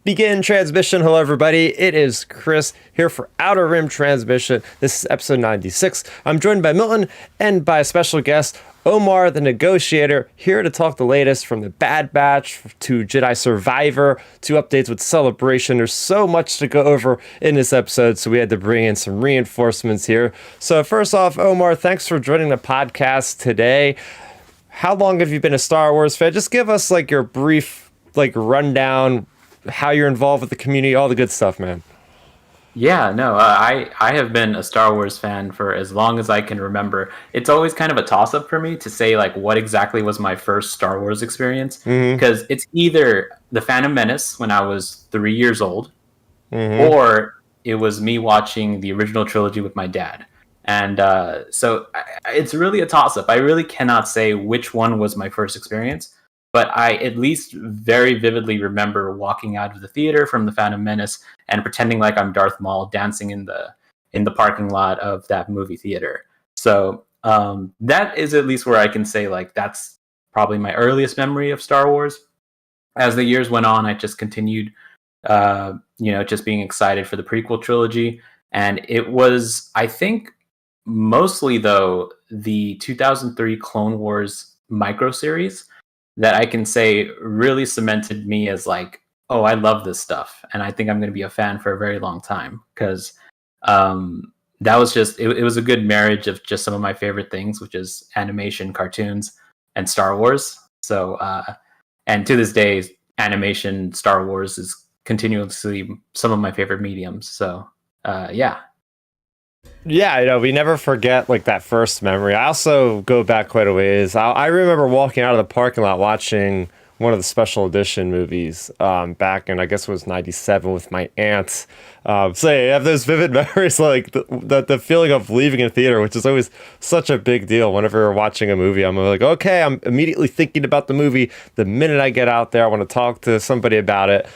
Begin transmission. Hello, everybody. It is Chris here for Outer Rim Transmission. This is episode 96. I'm joined by Milton and by a special guest, Omar the Negotiator, here to talk the latest from the Bad Batch to Jedi Survivor to updates with Celebration. There's so much to go over in this episode, so we had to bring in some reinforcements here. So first off, Omar, thanks for joining the podcast today. How long have you been a Star Wars fan? Just give us like your brief rundown, how you're involved with the community, all the good stuff, man. Yeah, no, I have been a Star Wars fan for as long as I can remember. It's always kind of a toss-up for me to say like what exactly was my first Star Wars experience, because it's either The Phantom Menace when I was 3 years old, or it was me watching the original trilogy with my dad. And so it's really a toss-up. I really cannot say which one was my first experience. But I at least very vividly remember walking out of the theater from The Phantom Menace and pretending like I'm Darth Maul dancing in the parking lot of that movie theater. So that is at least where I can say like that's probably my earliest memory of Star Wars. As the years went on, I just continued, just being excited for the prequel trilogy. And it was, I think, mostly though, the 2003 Clone Wars micro series that I can say really cemented me as like, oh, I love this stuff. And I think I'm going to be a fan for a very long time because that was just, it was a good marriage of just some of my favorite things, which is animation, cartoons, and Star Wars. So, and to this day, animation, Star Wars is continuously some of my favorite mediums. So, yeah. Yeah, we never forget like that first memory. I also go back quite a ways. I remember walking out of the parking lot watching one of the special edition movies back in, I guess it was 97 with my aunt. So yeah, I have those vivid memories, like the feeling of leaving a theater, which is always such a big deal. Whenever we're watching a movie, I'm like, okay, I'm immediately thinking about the movie. The minute I get out there, I want to talk to somebody about it.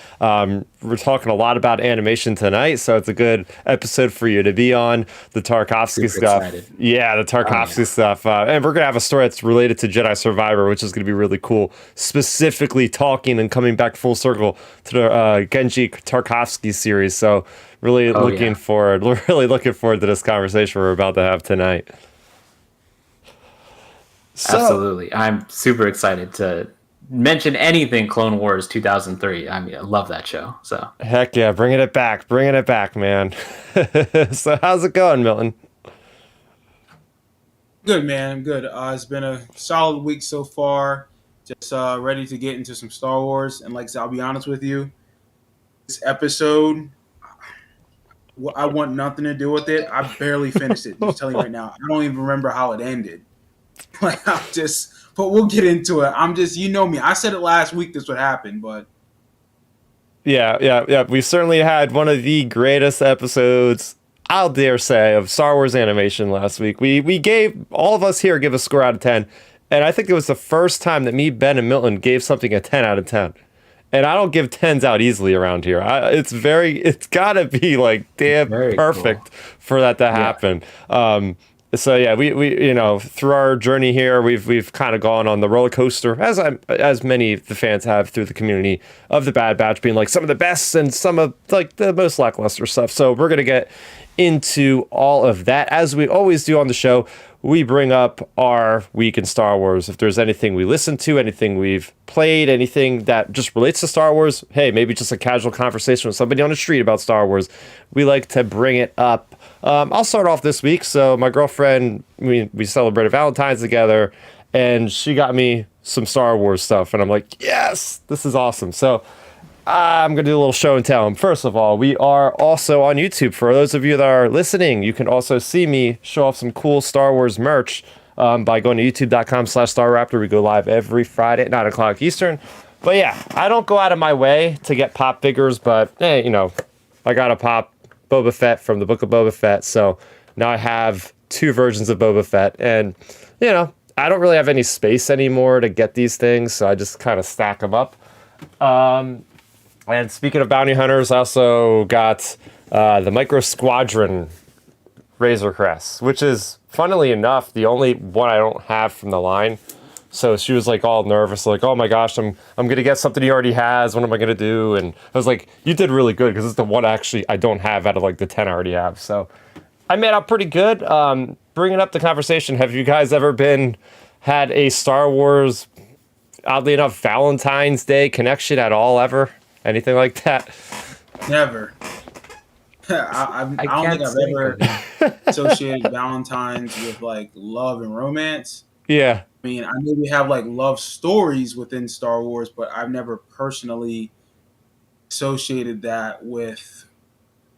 We're talking a lot about animation tonight, so it's a good episode for you to be on. The Tarkovsky stuff. Excited. Yeah, the Tarkovsky stuff. And we're going to have a story that's related to Jedi Survivor, which is going to be really cool. Specifically talking and coming back full circle to the Genji Tarkovsky series. So really looking forward to this conversation we're about to have tonight. So, absolutely. I'm super excited to mention anything Clone Wars 2003. I mean, I love that show. So heck yeah, bringing it back, man. So how's it going, Milton? Good, man. I'm good. It's been a solid week so far. Just ready to get into some Star Wars. And like I'll be honest with you, this episode, I want nothing to do with it. I barely finished it. Just telling you right now, I don't even remember how it ended. But we'll get into it. You know me. I said it last week. This would happen, but yeah. We certainly had one of the greatest episodes, I'll dare say, of Star Wars animation last week. We gave, all of us here give a score out of 10, and I think it was the first time that me, Ben, and Milton gave something a 10 out of 10. And I don't give 10s out easily around here. It's gotta be like damn perfect for that to happen. So yeah, we through our journey here, we've kind of gone on the roller coaster, as many of the fans have through the community of the Bad Batch, being like some of the best and some of like the most lackluster stuff. So we're gonna get into all of that as we always do on the show. We bring up our week in Star Wars. If there's anything we listened to, anything we've played, anything that just relates to Star Wars, hey, maybe just a casual conversation with somebody on the street about Star Wars, we like to bring it up. I'll start off this week. So my girlfriend, we celebrated Valentine's together, and she got me some Star Wars stuff. And I'm like, yes, this is awesome. So I'm going to do a little show and tell. First of all, we are also on YouTube. For those of you that are listening, you can also see me show off some cool Star Wars merch by going to youtube.com/Starrapter. We go live every Friday at 9 o'clock Eastern. But yeah, I don't go out of my way to get pop figures, but hey, I got a pop Boba Fett from the Book of Boba Fett. So now I have two versions of Boba Fett. And, I don't really have any space anymore to get these things, so I just kind of stack them up. And speaking of bounty hunters, I also got the Micro Squadron Razor Crest, which is, funnily enough, the only one I don't have from the line. So she was like all nervous, like, "Oh my gosh, I'm gonna get something he already has. What am I gonna do?" And I was like, "You did really good because it's the one actually I don't have out of like the 10 I already have." So I made out pretty good. Bringing up the conversation, have you guys ever had a Star Wars, oddly enough, Valentine's Day connection at all ever? Anything like that? Never. I don't can't think I've think ever of it. associated Valentine's with like love and romance. Yeah. I mean, I maybe have like love stories within Star Wars, but I've never personally associated that with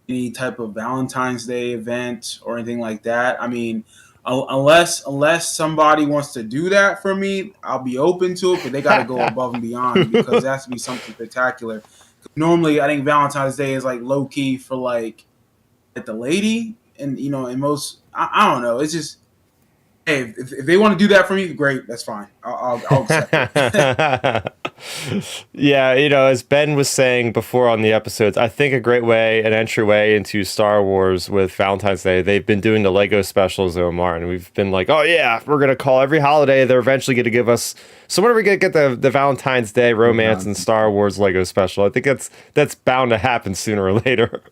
any type of Valentine's Day event or anything like that. I mean, unless somebody wants to do that for me, I'll be open to it, but they got to go above and beyond because it has to be something spectacular. Normally, I think Valentine's Day is like low key for like the lady, and in most, I don't know. It's just, hey, if they want to do that for me, great, that's fine. I'll accept it. Yeah, as Ben was saying before on the episodes, I think a great way, an entryway into Star Wars with Valentine's Day, they've been doing the Lego specials, Omar, and we've been like, oh yeah, we're going to call every holiday, they're eventually going to give us, so when are we going to get the Valentine's Day romance and Star Wars Lego special? I think that's bound to happen sooner or later.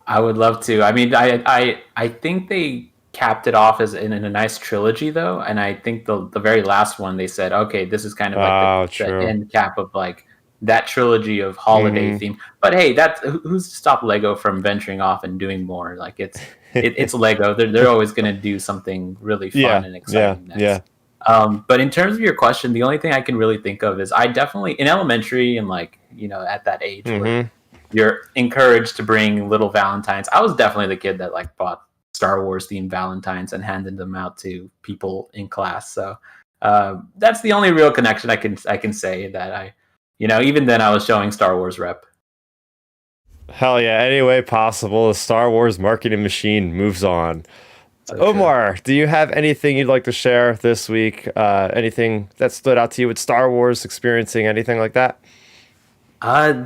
I would love to. I mean, I think they capped it off as in a nice trilogy though, and I think the very last one they said, okay, this is kind of like the end cap of like that trilogy of holiday theme. But hey, that's who's to stop Lego from venturing off and doing more? Like it's Lego. They're always going to do something really fun and exciting next. Yeah. But in terms of your question, the only thing I can really think of is I definitely in elementary and like at that age where you're encouraged to bring little Valentines. I was definitely the kid that like bought Star Wars themed Valentines and handed them out to people in class. So that's the only real connection I can say that I, even then I was showing Star Wars rep. Hell yeah! Any way possible, the Star Wars marketing machine moves on. So Omar, do you have anything you'd like to share this week? Anything that stood out to you with Star Wars, experiencing anything like that?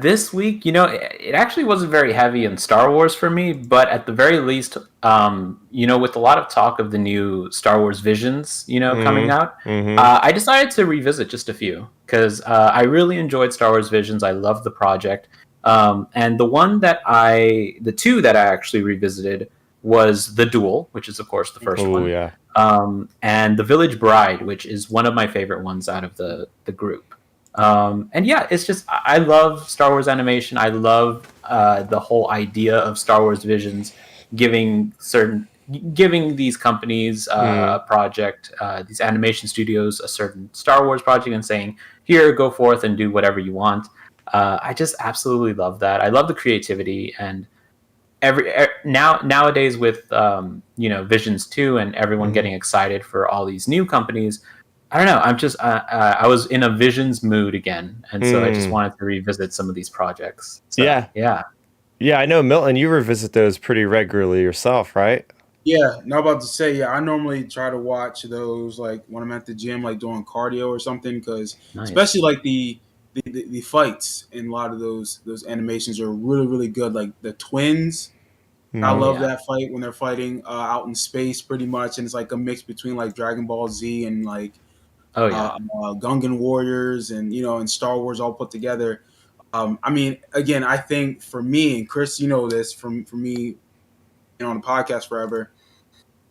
This week, it actually wasn't very heavy in Star Wars for me, but at the very least, with a lot of talk of the new Star Wars Visions, coming out, I decided to revisit just a few because I really enjoyed Star Wars Visions. I loved the project. And the two that I actually revisited was The Duel, which is, of course, the first one. Yeah. And The Village Bride, which is one of my favorite ones out of the group. And yeah, it's just, I love Star Wars animation. I love the whole idea of Star Wars Visions giving these companies a project, these animation studios a certain Star Wars project and saying, here, go forth and do whatever you want. I just absolutely love that. I love the creativity, and nowadays with Visions 2 and everyone getting excited for all these new companies, I don't know. I'm just I was in a Visions mood again, and so I just wanted to revisit some of these projects. So, yeah. I know, Milton, you revisit those pretty regularly yourself, right? Yeah, not about to say. Yeah, I normally try to watch those like when I'm at the gym, like doing cardio or something, because especially like the fights in a lot of those animations are really really good. Like the twins. I love that fight when they're fighting out in space, pretty much, and it's like a mix between like Dragon Ball Z and like Gungan Warriors and and Star Wars all put together. I mean, again, I think for me and Chris, this from me, on the podcast forever,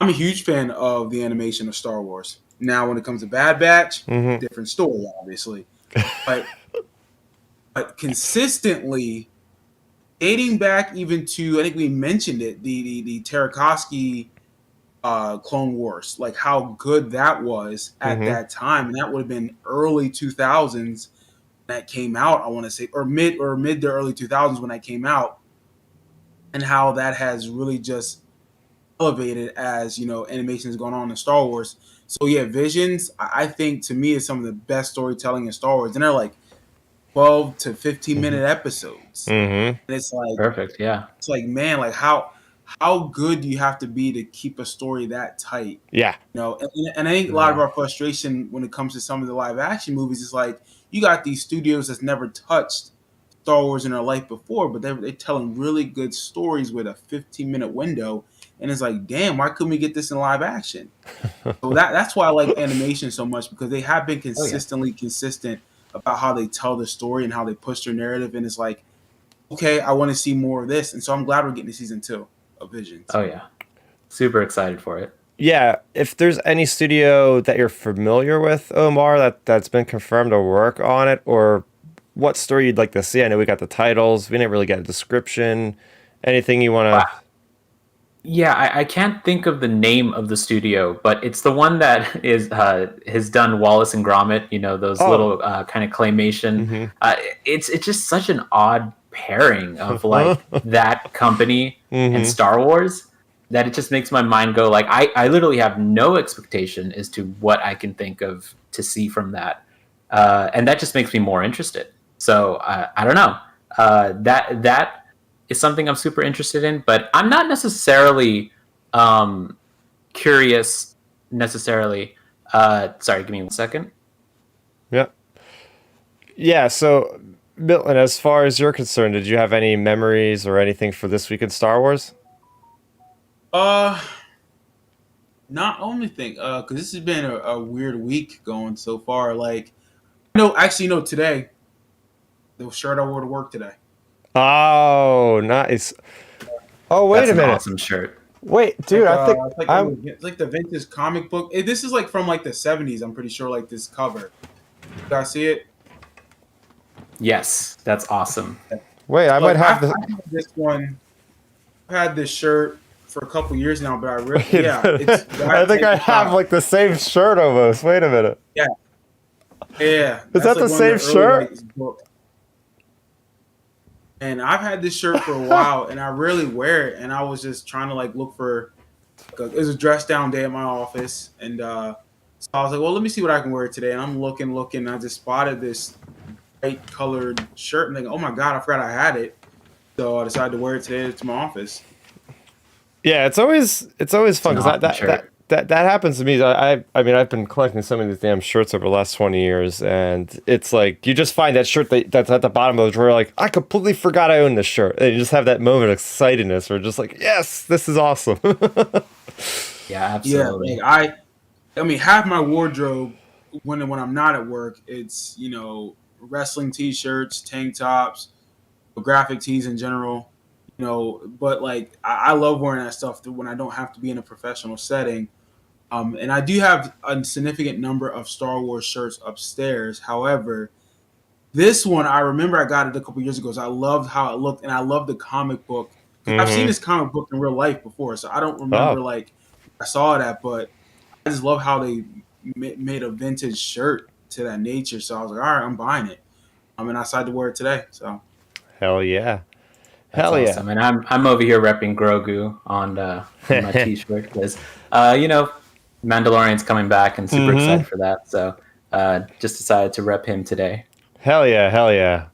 I'm a huge fan of the animation of Star Wars. Now, when it comes to Bad Batch, different story, obviously, but consistently dating back even to, I think we mentioned it, the Tartakovsky Clone Wars, like how good that was at that time, and that would have been early 2000s that came out. I want to say, or mid to early 2000s when that came out, and how that has really just elevated as animation has gone on in Star Wars. So yeah, Visions, I think to me is some of the best storytelling in Star Wars, and they're like 12 to 15-minute episodes, and it's like perfect. Yeah, it's like, man, like how good do you have to be to keep a story that tight? Yeah. And I think a lot of our frustration when it comes to some of the live action movies is like, you got these studios that's never touched Star Wars in their life before, but they're telling really good stories with a 15-minute window. and it's like, damn, why couldn't we get this in live action? So that's why I like animation so much, because they have been consistently consistent about how they tell the story and how they push their narrative, and it's like, okay, I want to see more of this, and so I'm glad we're getting to season 2 of Visions. Oh yeah, super excited for it. Yeah, if there's any studio that you're familiar with, Omar, that's been confirmed to work on it, or what story you'd like to see. I know we got the titles. We didn't really get a description. Anything you want to... Wow. Yeah, I can't think of the name of the studio, but it's the one that has done Wallace and Gromit, those little kind of claymation. It's just such an odd pairing of like that company and Star Wars that it just makes my mind go like, I literally have no expectation as to what I can think of to see from that. And that just makes me more interested. So I don't know. That is something I'm super interested in, but I'm not necessarily curious necessarily. Sorry, give me 1 second. Yeah, so Milton, as far as you're concerned, did you have any memories or anything for this week in Star Wars? Not only thing, because this has been a weird week going so far. Like, today, the shirt I wore to work today. Oh, nice. Oh, wait a minute. Awesome shirt. Wait, dude, I think it's like the vintage comic book. This is like from like the 70s. I'm pretty sure, like this cover. You guys see it? Yes, that's awesome. Wait, I might have this one. I've had this shirt for a couple years now, but I really, I think I have like the same shirt almost. Wait a minute. Yeah. Is that the same shirt? And I've had this shirt for a while, and I rarely wear it. And I was just trying to like look for. It was a dress down day at my office, and so I was like, well, let me see what I can wear today. And I'm looking. And I just spotted this bright colored shirt, and thinking, oh my god, I forgot I had it. So I decided to wear it today to my office. Yeah, it's always fun because that happens to me. I mean, I've been collecting some of these damn shirts over the last 20 years, and it's like you just find that shirt that's at the bottom of the drawer, like, I completely forgot I owned this shirt. And you just have that moment of excitedness where just like, yes, this is awesome. Yeah, absolutely. Yeah, I mean, half my wardrobe when I'm not at work, it's, wrestling t-shirts, tank tops, graphic tees in general. But like I love wearing that stuff when I don't have to be in a professional setting. And I do have a significant number of Star Wars shirts upstairs. However, this one, I remember I got it a couple years ago. So I loved how it looked, and I love the comic book. I've seen this comic book in real life before, so I don't remember like I saw that, but I just love how they made a vintage shirt to that nature. So I was like, all right, I'm buying it. And I decided to wear it today. So hell yeah. That's awesome. And I'm over here repping Grogu on my t-shirt because Mandalorian's coming back and super excited for that. So just decided to rep him today. Hell yeah.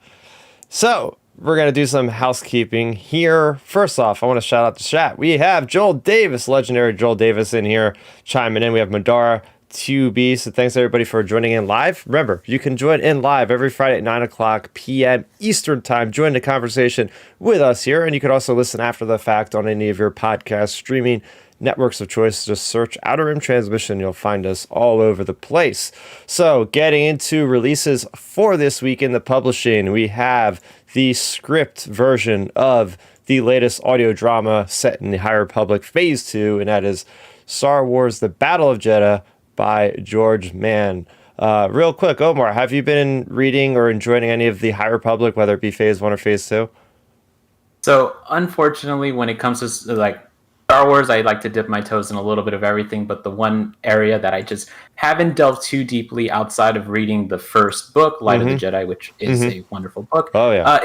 So we're going to do some housekeeping here. First off, I want to shout out the chat. We have Joel Davis, legendary Joel Davis in here chiming in. We have Madara 2B. So thanks everybody for joining in live. Remember, you can join in live every Friday at 9:00 p.m. Eastern time. Join the conversation with us here. And you can also listen after the fact on any of your podcast streaming networks of choice. Just search Outer Rim Transmission. You'll find us all over the place. So getting into releases for this week in the publishing, we have the script version of the latest audio drama set in the High Republic Phase 2, and that is Star Wars The Battle of Jedha by George Mann. Real quick, Omar, have you been reading or enjoying any of the High Republic, whether it be Phase 1 or Phase 2? So, unfortunately, when it comes to like Star Wars, I like to dip my toes in a little bit of everything, but the one area that I just haven't delved too deeply outside of reading the first book, Light of the Jedi, which is a wonderful book,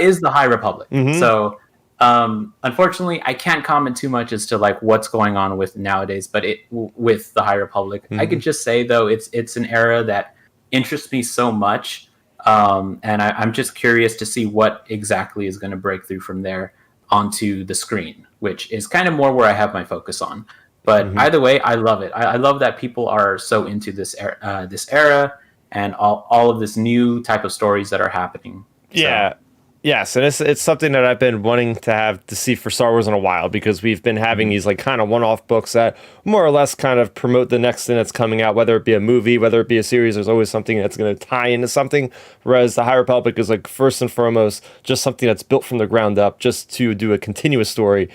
is the High Republic. So, unfortunately, I can't comment too much as to like what's going on with nowadays, but with the High Republic, I could just say though it's an era that interests me so much, and I'm just curious to see what exactly is going to break through from there onto the screen, which is kind of more where I have my focus on. But either way, I love it. I love that people are so into this era and all of this new type of stories that are happening. Yeah. Yes, and it's something that I've been wanting to have to see for Star Wars in a while, because we've been having these like kind of one-off books that more or less kind of promote the next thing that's coming out, whether it be a movie, whether it be a series. There's always something that's going to tie into something, whereas the High Republic is like first and foremost just something that's built from the ground up, just to do a continuous story,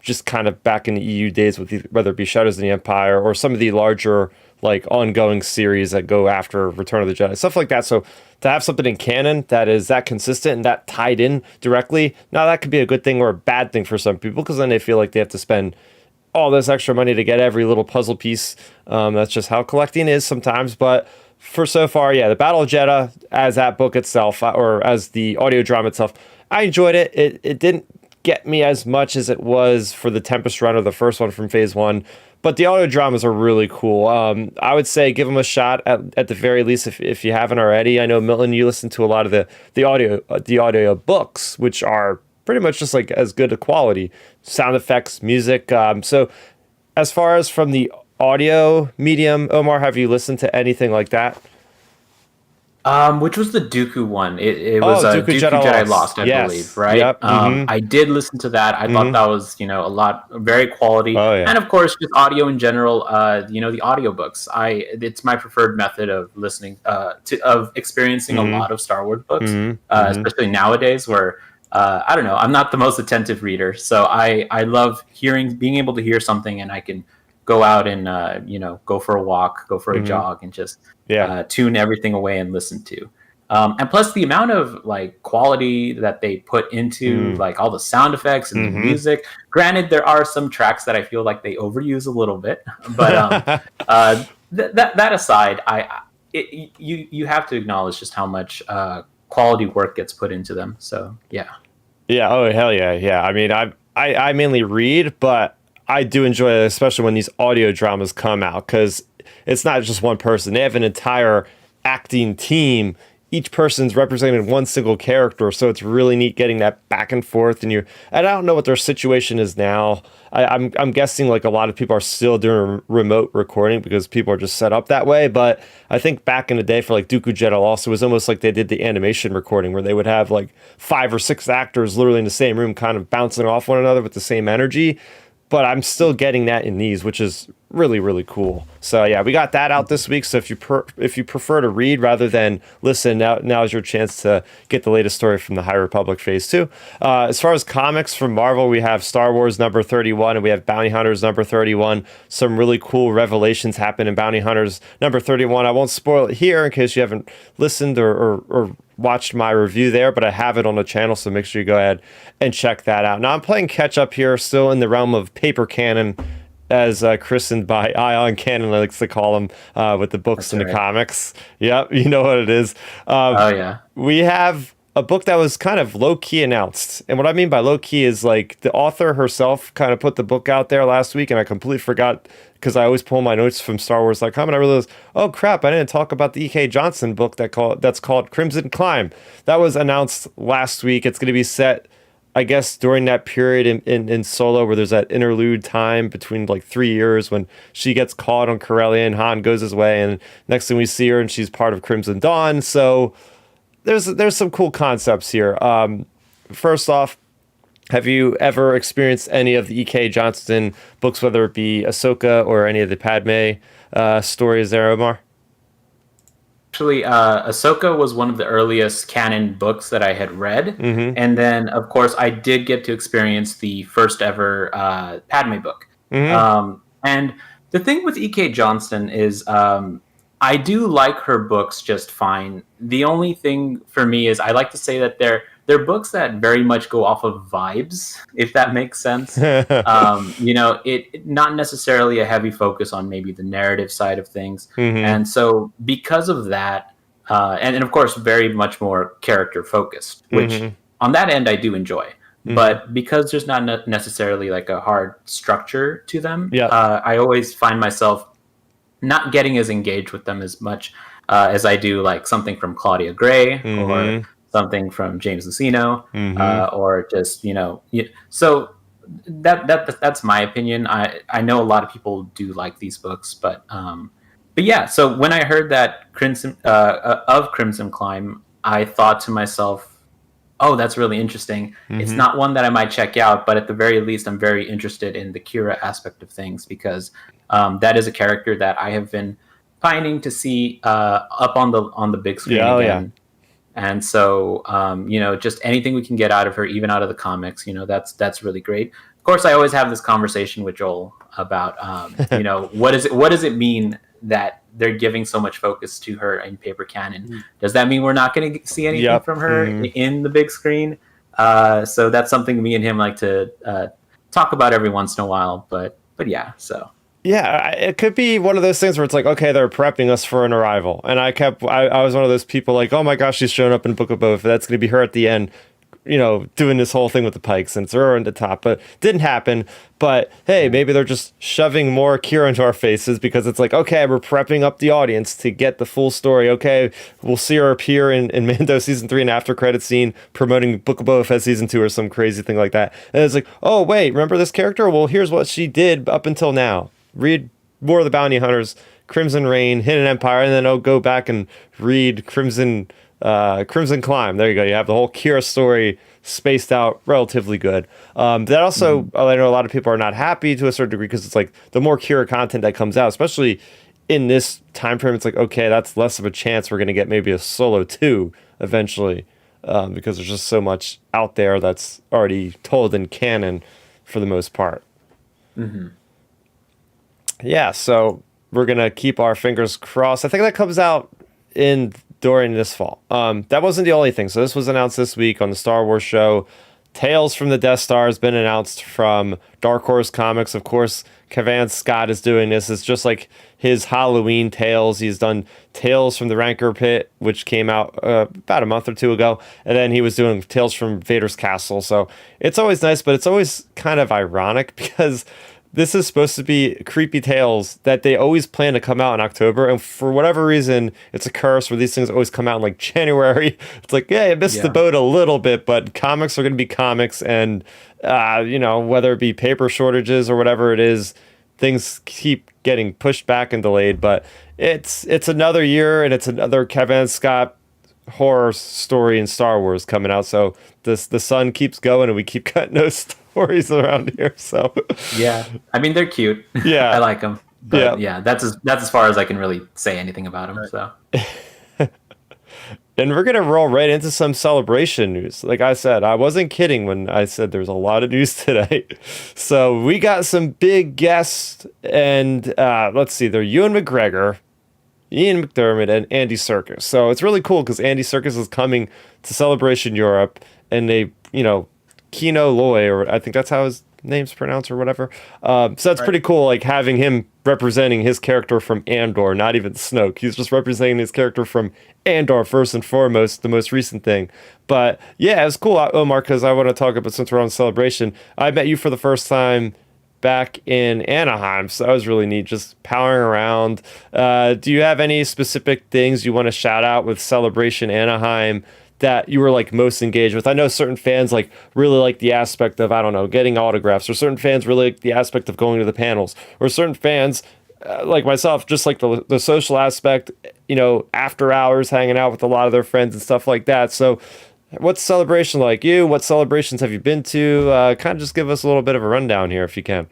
just kind of back in the EU days with whether it be Shadows of the Empire or some of the larger like ongoing series that go after Return of the Jedi, stuff like that. So to have something in canon that is that consistent and that tied in directly, now that could be a good thing or a bad thing for some people, because then they feel like they have to spend all this extra money to get every little puzzle piece. That's just how collecting is sometimes. But for so far, yeah, the Battle of Jeddah as that book itself, or as the audio drama itself, I enjoyed it. It didn't get me as much as it was for the Tempest Run or the first one from Phase 1. But the audio dramas are really cool. I would say give them a shot at the very least if you haven't already. I know, Milton, you listen to a lot of the audio books, which are pretty much just like as good a quality, sound effects, music. So as far as from the audio medium, Omar, have you listened to anything like that? Which was the Dooku one? It was Dooku Jedi Lost, I believe, right? Yep. I did listen to that. I thought that was, a lot, very quality. Oh, yeah. And of course, just audio in general, the audiobooks. It's my preferred method of listening, of experiencing a lot of Star Wars books, especially nowadays where, I don't know, I'm not the most attentive reader. So I love being able to hear something and I can go out and, go for a walk, go for a jog, and just tune everything away and listen to. And plus the amount of like quality that they put into like all the sound effects and the music. Granted, there are some tracks that I feel like they overuse a little bit, but that aside, you have to acknowledge just how much quality work gets put into them. So yeah. Yeah. Oh, hell yeah. Yeah. I mean, I mainly read, but I do enjoy it, especially when these audio dramas come out, because it's not just one person. They have an entire acting team. Each person's representing one single character, so it's really neat getting that back and forth. And I don't know what their situation is now. I'm guessing like a lot of people are still doing remote recording because people are just set up that way. But I think back in the day for like Dooku Jedi also, it was almost like they did the animation recording where they would have like 5 or 6 actors literally in the same room, kind of bouncing off one another with the same energy. But I'm still getting that in these, which is really, really cool. So yeah, we got that out this week. So if you prefer to read rather than listen, now is your chance to get the latest story from the High Republic Phase 2. As far as comics from Marvel, we have Star Wars number 31 and we have Bounty Hunters number 31. Some really cool revelations happen in Bounty Hunters number 31. I won't spoil it here in case you haven't listened or watched my review there, but I have it on the channel, so make sure you go ahead and check that out. Now I'm playing catch up here, still in the realm of paper canon, as christened by Ion Canon likes to call them, with the books and the comics. Yep, you know what it is. Oh yeah, we have a book that was kind of low-key announced, and what I mean by low-key is like the author herself kind of put the book out there last week, and I completely forgot, because I always pull my notes from StarWars.com, and I realized, oh crap, I didn't talk about the E.K. Johnston book that's called Crimson Climb. That was announced last week. It's going to be set, I guess, during that period in Solo where there's that interlude time between like 3 years when she gets caught on Corellia, Han goes his way, and next thing we see her and she's part of Crimson Dawn. So there's some cool concepts here. First off, have you ever experienced any of the E.K. Johnston books, whether it be Ahsoka or any of the Padme stories there, Omar? Actually, Ahsoka was one of the earliest canon books that I had read. And then, of course, I did get to experience the first ever Padme book. And the thing with E.K. Johnston is I do like her books just fine. The only thing for me is I like to say that they're books that very much go off of vibes, if that makes sense. It not necessarily a heavy focus on maybe the narrative side of things. And so because of that, and of course, very much more character focused, which on that end I do enjoy. But because there's not necessarily like a hard structure to them, I always find myself not getting as engaged with them as much as I do like something from Claudia Gray or something from James Luceno, or just, so that's my opinion. I know a lot of people do like these books, but yeah, so when I heard that Crimson Climb, I thought to myself, oh, that's really interesting. It's not one that I might check out, but at the very least, I'm very interested in the Kira aspect of things because that is a character that I have been pining to see up on the big screen again. And so, just anything we can get out of her, even out of the comics, that's really great. Of course, I always have this conversation with Joel about, what does it mean that they're giving so much focus to her in paper canon? Does that mean we're not going to see anything from her in the big screen? So that's something me and him like to talk about every once in a while. But yeah, so. Yeah, it could be one of those things where it's like, okay, they're prepping us for an arrival. And I was one of those people like, oh my gosh, she's showing up in Book of Boba Fett. That's going to be her at the end, doing this whole thing with the Pikes and throw her in the top. But didn't happen. But hey, maybe they're just shoving more Kira into our faces because it's like, okay, we're prepping up the audience to get the full story. Okay, we'll see her appear in Mando season 3 and after credit scene promoting Book of Boba Fett season 2 or some crazy thing like that. And it's like, oh wait, remember this character? Well, here's what she did up until now. Read War of the Bounty Hunters, Crimson Reign, Hidden Empire, and then I'll go back and read Crimson Climb. There you go. You have the whole Kira story spaced out relatively good. That also, I know a lot of people are not happy to a certain degree because it's like the more Kira content that comes out, especially in this time frame, it's like, okay, that's less of a chance we're going to get maybe a Solo 2 eventually because there's just so much out there that's already told in canon for the most part. Yeah, so we're going to keep our fingers crossed. I think that comes out during this fall. That wasn't the only thing. So this was announced this week on the Star Wars show. Tales from the Death Star has been announced from Dark Horse Comics. Of course, Cavan Scott is doing this. It's just like his Halloween Tales. He's done Tales from the Rancor Pit, which came out about a month or two ago. And then he was doing Tales from Vader's Castle. So it's always nice, but it's always kind of ironic because this is supposed to be creepy tales that they always plan to come out in October. And for whatever reason, it's a curse where these things always come out in like January. It's like, yeah, you missed the boat a little bit, but comics are going to be comics. And, whether it be paper shortages or whatever it is, things keep getting pushed back and delayed. But it's another year and it's another Kevin Scott horror story in Star Wars coming out. So the sun keeps going and we keep cutting those stories around here. So yeah, I mean, they're cute. Yeah, I like them. But yeah, that's as far as I can really say anything about them. So and we're gonna roll right into some celebration news. Like I said, I wasn't kidding when I said there's a lot of news today. So we got some big guests, and let's see, they're Ewan McGregor, Ian McDermott, and Andy Serkis. So it's really cool because Andy Serkis is coming to Celebration Europe, and they, Kino Loy, or I think that's how his name's pronounced or whatever. So that's pretty cool, like having him representing his character from Andor, not even Snoke. He's just representing his character from Andor first and foremost, the most recent thing. But yeah, it's cool, Omar, because I want to talk about, since we're on Celebration, I met you for the first time back in Anaheim, so that was really neat, just powering around. Do you have any specific things you want to shout out with Celebration Anaheim that you were like most engaged with? I know certain fans like really like the aspect of, I don't know, getting autographs, or certain fans really like the aspect of going to the panels, or certain fans like myself just like the social aspect, after hours hanging out with a lot of their friends and stuff like that. So what's Celebration like you? What celebrations have you been to? Kind of just give us a little bit of a rundown here if you can.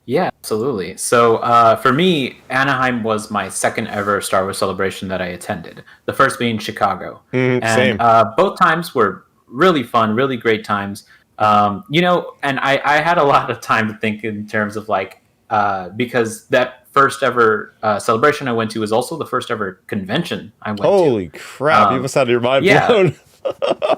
Yeah, absolutely. So for me, Anaheim was my second ever Star Wars Celebration that I attended. The first being Chicago. Same. Both times were really fun, really great times. And I had a lot of time to think in terms of like, because that first ever celebration I went to was also the first ever convention I went to. Holy crap, you must have your mind blown.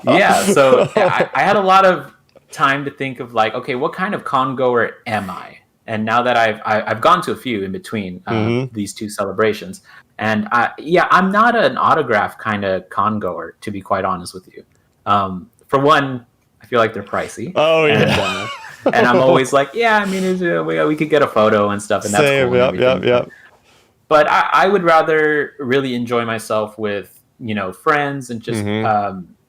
Yeah, so I had a lot of time to think of like, okay, what kind of con goer am I? And now that I've gone to a few in between these two celebrations, and I'm not an autograph kind of con goer, to be quite honest with you. For one, I feel like they're pricey. Oh yeah. And I'm always like, we could get a photo and stuff, and that's cool. Yep. But I would rather really enjoy myself with friends and just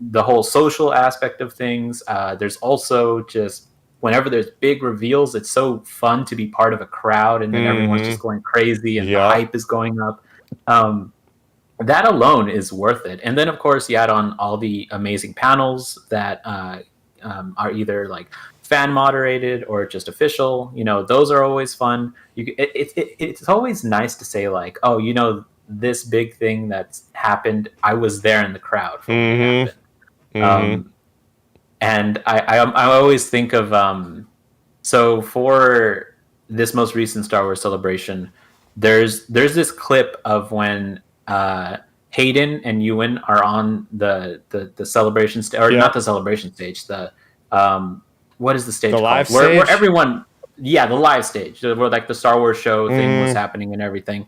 the whole social aspect of things. There's also just whenever there's big reveals, it's so fun to be part of a crowd, and then everyone's just going crazy and the hype is going up. that alone is worth it. And then, of course, you add on all the amazing panels that are either like fan moderated or just official. Those are always fun. It's always nice to say like, oh, this big thing that's happened, I was there in the crowd for when it happened. And I always think of so for this most recent Star Wars Celebration, there's this clip of when Hayden and Ewan are on the celebration stage, or not the celebration stage, the what is the stage called? Live Where stage? everyone, the live stage, where like the Star Wars show thing was happening and everything.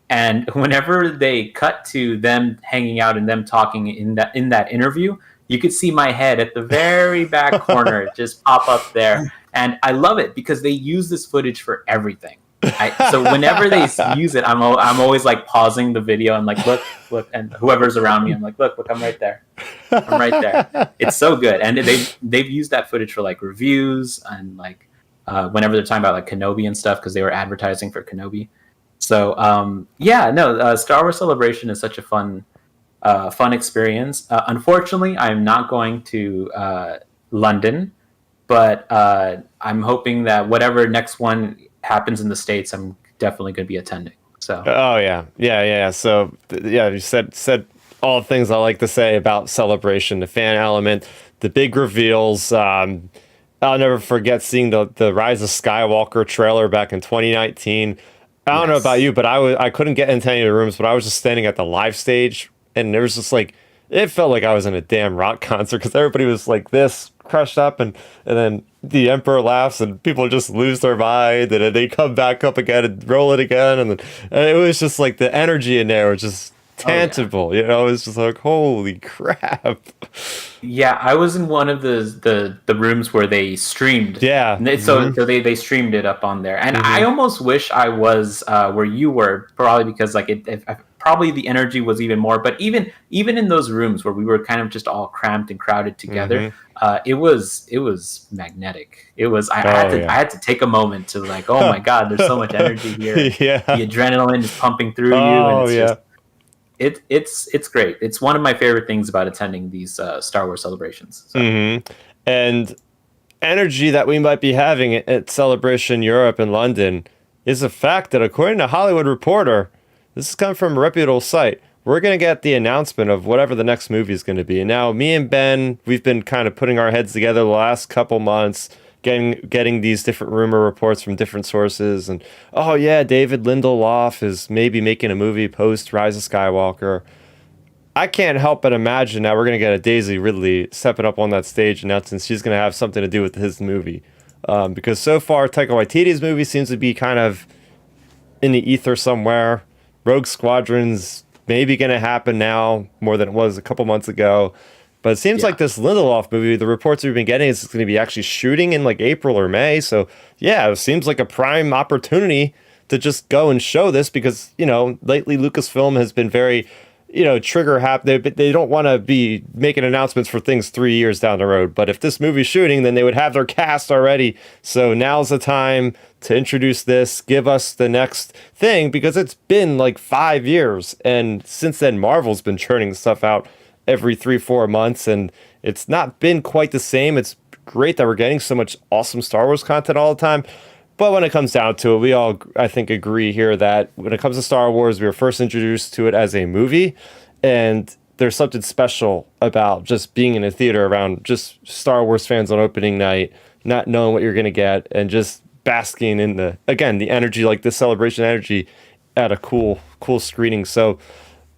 And whenever they cut to them hanging out and them talking in that interview, you could see my head at the very back corner just pop up there. And I love it because they use this footage for everything. So whenever they use it, I'm always like pausing the video and like, look, and whoever's around me, I'm like, look, I'm right there. I'm right there. It's so good. And they've used that footage for like reviews and like whenever they're talking about like Kenobi and stuff, because they were advertising for Kenobi. So Star Wars Celebration is such a fun experience. Unfortunately, I'm not going to London, but I'm hoping that whatever next one happens in the States, I'm definitely going to be attending. So. Oh yeah. So you said all the things I like to say about Celebration, the fan element, the big reveals. I'll never forget seeing the Rise of Skywalker trailer back in 2019. I don't know about you, but I couldn't get into any of the rooms, but I was just standing at the live stage, and there was just like, it felt like I was in a damn rock concert because everybody was like this, crushed up, and then the Emperor laughs and people just lose their mind, and then they come back up again and roll it again, and it was just like the energy in there was just tangible. It was just like, holy crap. Yeah, I was in one of the rooms where they streamed. Yeah. So they streamed it up on there. And I almost wish I was where you were, probably because like probably the energy was even more. But even in those rooms where we were kind of just all cramped and crowded together, it was magnetic. It was I had to take a moment to like, oh my God, there's so much energy here. Yeah. The adrenaline is pumping through you, and it's great. It's one of my favorite things about attending these Star Wars celebrations. So. And energy that we might be having at Celebration Europe and London is a fact that, according to Hollywood Reporter, this is coming from a reputable site, we're going to get the announcement of whatever the next movie is going to be. And now me and Ben, we've been kind of putting our heads together the last couple months, getting these different rumor reports from different sources, and David Lindelof is maybe making a movie post Rise of Skywalker. I can't help but imagine that we're gonna get a Daisy Ridley stepping up on that stage announcing she's gonna have something to do with his movie, because so far Taika Waititi's movie seems to be kind of in the ether somewhere. Rogue Squadron's maybe gonna happen now more than it was a couple months ago. But it seems like this Lindelof movie, the reports we've been getting is it's going to be actually shooting in like April or May. So, it seems like a prime opportunity to just go and show this because, lately Lucasfilm has been very, trigger happy. They don't want to be making announcements for things 3 years down the road. But if this movie's shooting, then they would have their cast already. So now's the time to introduce this, give us the next thing, because it's been like 5 years. And since then, Marvel's been churning stuff out every 3-4 months, and it's not been quite the same. It's great that we're getting so much awesome Star Wars content all the time, but when it comes down to it, we all, I think, agree here that when it comes to Star Wars, we were first introduced to it as a movie, and there's something special about just being in a theater around just Star Wars fans on opening night, not knowing what you're going to get, and just basking in the energy, like the celebration energy at a cool screening. So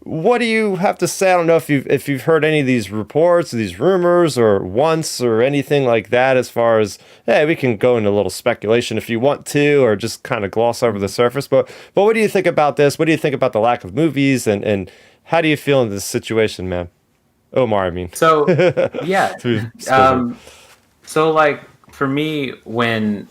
what do you have to say? I don't know if you've heard any of these reports, or these rumors, or once, or anything like that. As far as, we can go into a little speculation if you want to, or just kind of gloss over the surface. But what do you think about this? What do you think about the lack of movies, and how do you feel in this situation, man? Omar, I mean. So yeah. So like for me, when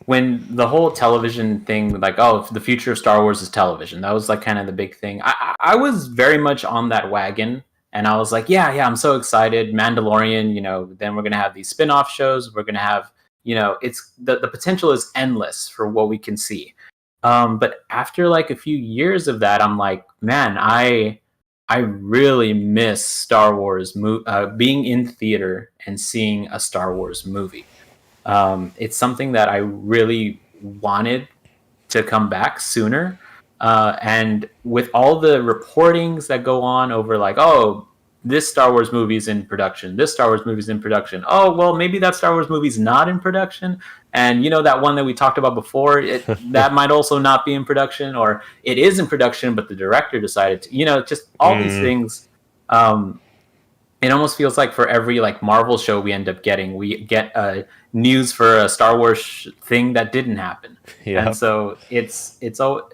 the whole television thing, like, the future of Star Wars is television, that was like kind of the big thing. I was very much on that wagon, and I was like, yeah, I'm so excited. Mandalorian, then we're going to have these spin-off shows. We're going to have, it's the potential is endless for what we can see. But after like a few years of that, I'm like, man, I really miss Star Wars being in theater and seeing a Star Wars movie. It's something that I really wanted to come back sooner. And with all the reportings that go on over, like, oh, this Star Wars movie's in production, this Star Wars movie's in production. Oh, well, maybe that Star Wars movie's not in production. And, you know, that one that we talked about before, that might also not be in production, or it is in production, but the director decided to, you know, just all these things. It almost feels like for every like Marvel show we end up getting, we get news for a Star Wars thing that didn't happen. And so it's all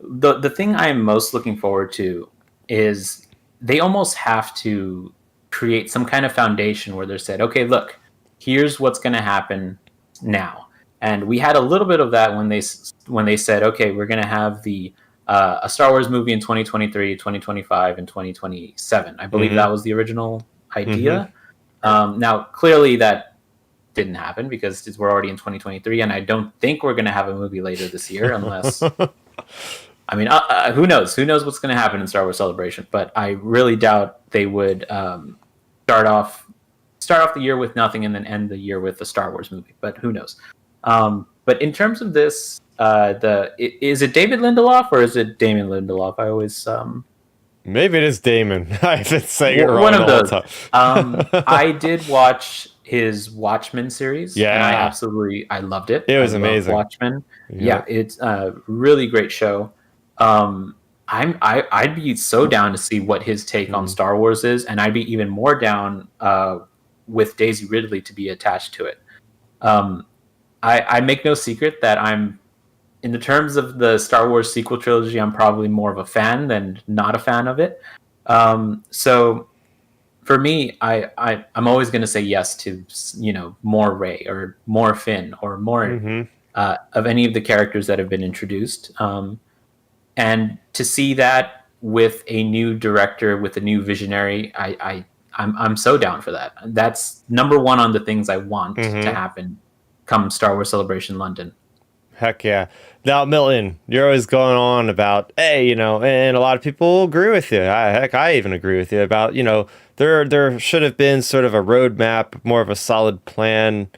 the thing I am most looking forward to is they almost have to create some kind of foundation where they said, okay, look, here's what's going to happen now. And we had a little bit of that when they said, okay, we're going to have the a Star Wars movie in 2023, 2025, and 2027. I believe that was the original idea. Now, clearly that didn't happen because we're already in 2023, and I don't think we're going to have a movie later this year unless... I mean, who knows? Who knows what's going to happen in Star Wars Celebration? But I really doubt they would start off the year with nothing and then end the year with a Star Wars movie. But who knows? But in terms of this, is it David Lindelof or is it Damon Lindelof? I always maybe it is Damon. I've been saying it wrong. One of those. I did watch his Watchmen series. Yeah, and I loved it. It was amazing. Watchmen. Yeah, it's a really great show. I'd be so down to see what his take on Star Wars is, and I'd be even more down with Daisy Ridley to be attached to it. I make no secret that I'm, in the terms of the Star Wars sequel trilogy, I'm probably more of a fan than not a fan of it. So for me, I'm always going to say yes to, you know, more Rey or more Finn or more of any of the characters that have been introduced. And to see that with a new director, with a new visionary, I'm so down for that. That's number one on the things I want to happen come Star Wars Celebration London. Heck yeah. Now, Milton, you're always going on about, hey, you know, and a lot of people agree with you. I even agree with you about, you know, there should have been sort of a roadmap, more of a solid plan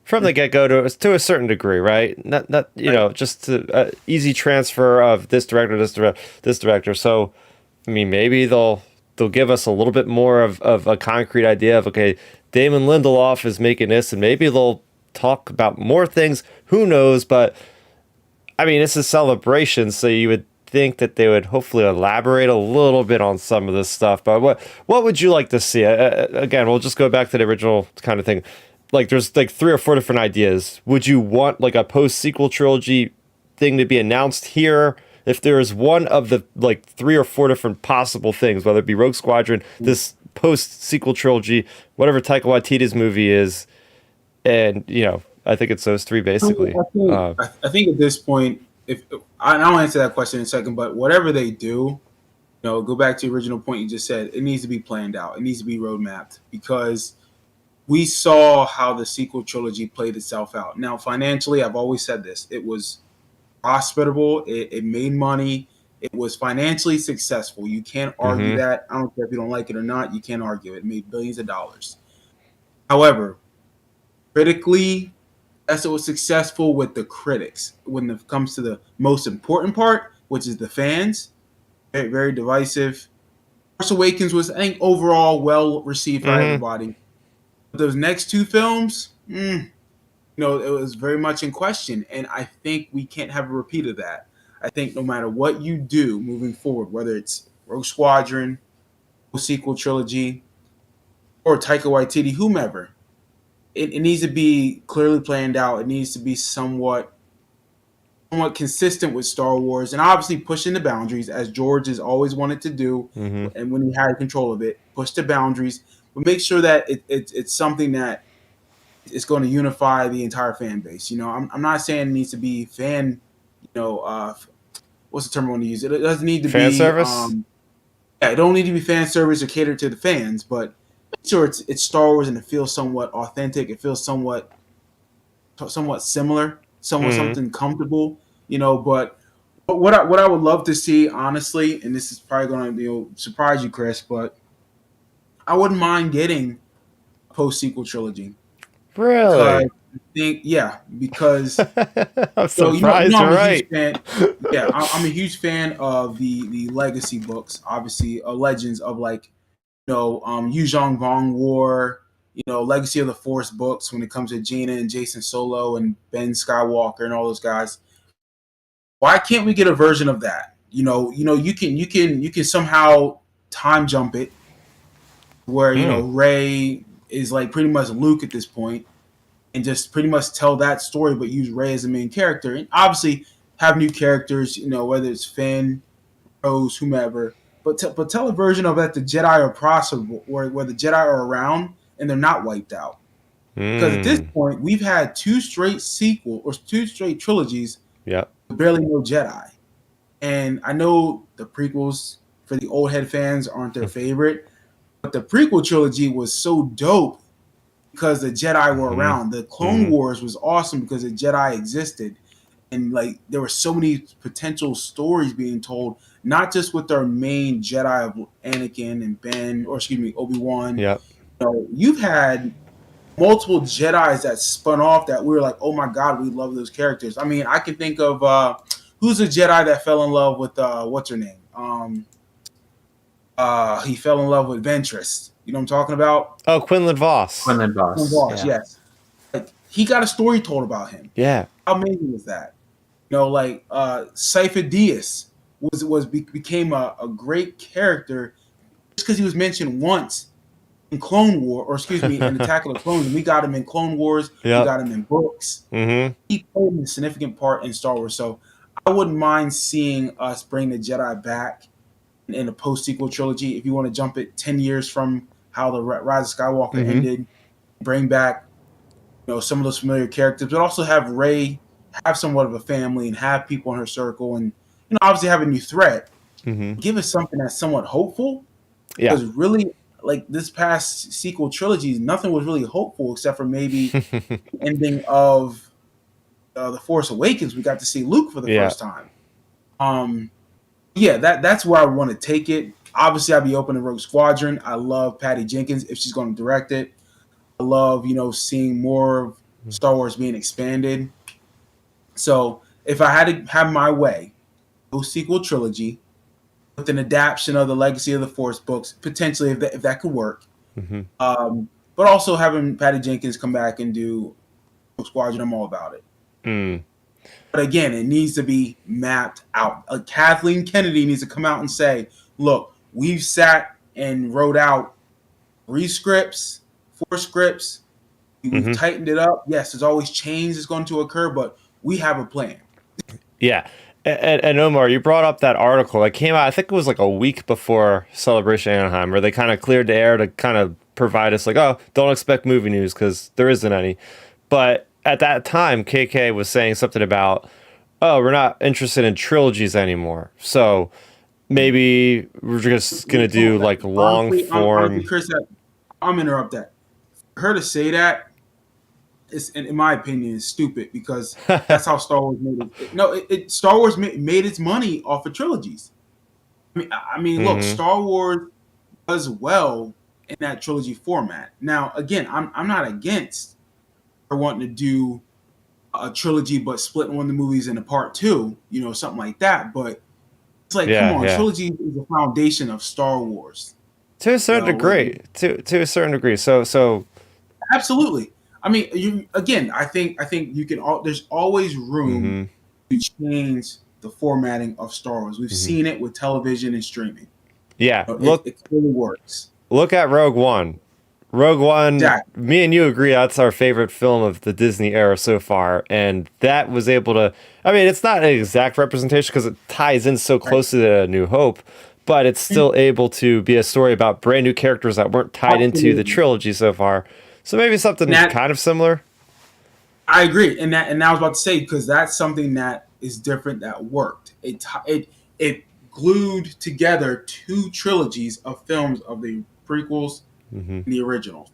from the get-go to a certain degree, right? Not you know, just easy transfer of this director, this director. So, I mean, maybe they'll give us a little bit more of a concrete idea of, okay, Damon Lindelof is making this, and maybe they'll talk about more things. Who knows? But I mean, it's a celebration, so you would think that they would hopefully elaborate a little bit on some of this stuff. But what would you like to see? Again, we'll just go back to the original kind of thing. Like, there's like 3 or 4 different ideas. Would you want like a post-sequel trilogy thing to be announced here? If there is one of the like 3 or 4 different possible things, whether it be Rogue Squadron, this post-sequel trilogy, whatever Taika Waititi's movie is, and, you know, I think it's those 3 basically. I think at this point, if I'll answer that question in a second, but whatever they do, you know, go back to the original point you just said, it needs to be planned out. It needs to be roadmapped, because we saw how the sequel trilogy played itself out. Now, financially, I've always said this. It was hospitable. It made money. It was financially successful. You can't argue that. I don't care if you don't like it or not. You can't argue it. It made billions of dollars. However, critically, yes, it was successful with the critics. When it comes to the most important part, which is the fans, very, very divisive. Force Awakens was, I think, overall well received by everybody. But those next 2 films, you know, it was very much in question, and I think we can't have a repeat of that. I think no matter what you do moving forward, whether it's Rogue Squadron, sequel trilogy, or Taika Waititi, whomever, it needs to be clearly planned out. It needs to be somewhat consistent with Star Wars, and obviously pushing the boundaries, as George has always wanted to do, and when he had control of it, push the boundaries, but make sure that it's something that is going to unify the entire fan base. You know, I'm not saying it needs to be fan, you know, what's the term I want to use? It doesn't need to fan be service. Yeah, it don't need to be fan service or cater to the fans, but make sure it's Star Wars and it feels somewhat authentic. It feels somewhat similar, something comfortable. You know, but But what I would love to see, honestly, and this is probably going to surprise you, Chris, but I wouldn't mind getting a post sequel trilogy because Really? I think because I'm so surprised you're I'm a huge right. fan. Yeah, I'm a huge fan of the legacy books, obviously, legends of like Yu Zhong Vong War, Legacy of the Force books when it comes to Jaina and Jason Solo and Ben Skywalker and all those guys. Why can't we get a version of that? You can somehow time jump it where Hmm. Ray is like pretty much Luke at this point, and just pretty much tell that story, but use Ray as the main character, and obviously have new characters. Whether it's Finn, Rose, whomever. But tell a version of that the Jedi are possible, where the Jedi are around and they're not wiped out. Because at this Hmm. point, we've had two straight trilogies Yep. with barely no Jedi. And I know the prequels for the old head fans aren't their favorite, but the prequel trilogy was so dope because the Jedi were Hmm. around. The Clone Hmm. Wars was awesome because the Jedi existed. And like there were so many potential stories being told, not just with our main Jedi of Anakin and Ben, or excuse me, Obi-Wan. Yep. You've had multiple Jedis that spun off that we were like, oh my god, we love those characters. I mean, I can think of who's a Jedi that fell in love with what's her name? He fell in love with Ventress. You know what I'm talking about? Oh, Quinlan Voss. Quinlan Voss. Voss, Yeah. yes. Like he got a story told about him. Yeah. How amazing is that? Like Cypher Diaz became a great character just because he was mentioned once in Clone War, or excuse me, in Attack of the Clones. And we got him in Clone Wars. We Yep. got him in books. Hmm. He played a significant part in Star Wars. So I wouldn't mind seeing us bring the Jedi back in a post-sequel trilogy. If you want to jump it 10 years from how the Rise of Skywalker Hmm. ended, bring back some of those familiar characters, but also have Rey have somewhat of a family and have people in her circle, and obviously have a new threat. Hmm. Give us something that's somewhat hopeful, Yeah. because really, like this past sequel trilogy, nothing was really hopeful except for maybe the ending of the Force Awakens. We got to see Luke for the Yeah. first time. Yeah, that's where I want to take it. Obviously, I'd be open to Rogue Squadron. I love Patty Jenkins if she's going to direct it. I love seeing more of Star Wars being expanded. So if I had to have my way, no sequel trilogy with an adaptation of the Legacy of the Force books, potentially if that could work. Hmm. But also having Patty Jenkins come back and do Squadron, I'm all about it. Mm. But again, it needs to be mapped out. Kathleen Kennedy needs to come out and say, look, we've sat and wrote out 3 scripts, 4 scripts. We've tightened it up. Yes, there's always change that's going to occur, but we have a plan. Yeah. And Omar, you brought up that article that came out, I think it was like a week before Celebration Anaheim, where they kind of cleared the air to kind of provide us like, oh, don't expect movie news because there isn't any. But at that time, KK was saying something about, oh, we're not interested in trilogies anymore. So maybe we're just going to do like long Honestly, form. Chris, I'm interrupt that. For her to say that, in my opinion, is stupid because that's how Star Wars made it. No, Star Wars made its money off of trilogies. Look, Hmm. Star Wars does well in that trilogy format. Now, again, I'm not against her wanting to do a trilogy, but splitting one of the movies into part 2, something like that. But it's like, come on, Yeah. trilogy is the foundation of Star Wars. To a certain degree. To a certain degree. So Absolutely. I think you can. There's always room hmm to change the formatting of Star Wars. We've seen it with television and streaming. yeah. It clearly works. Look at Rogue One. Rogue One, Exactly. me and you agree that's our favorite film of the Disney era so far, and that was able to. I mean, it's not an exact representation because it ties in so Right. close to New Hope, but it's still able to be a story about brand new characters that weren't tied into the Absolutely. trilogy so far. So maybe something That kind of similar. I agree, and I was about to say because that's something that is different that worked. It glued together 2 trilogies of films of the prequels Hmm. and the originals.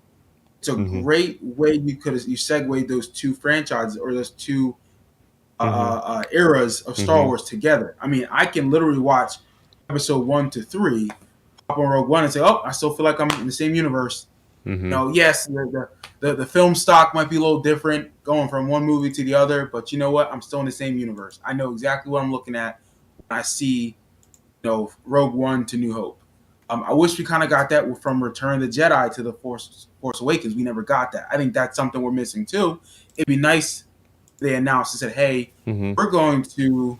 It's a Hmm. great way you segued those 2 franchises or those 2 eras of Star Wars together. I mean, I can literally watch episode 1 to 3, hop on Rogue One, and say, "Oh, I still feel like I'm in the same universe." Yes, the film stock might be a little different going from one movie to the other, but you know what? I'm still in the same universe. I know exactly what I'm looking at when I see, Rogue One to New Hope. I wish we kind of got that from Return of the Jedi to the Force Awakens. We never got that. I think that's something we're missing too. It'd be nice if they announced and said, "Hey, we're going to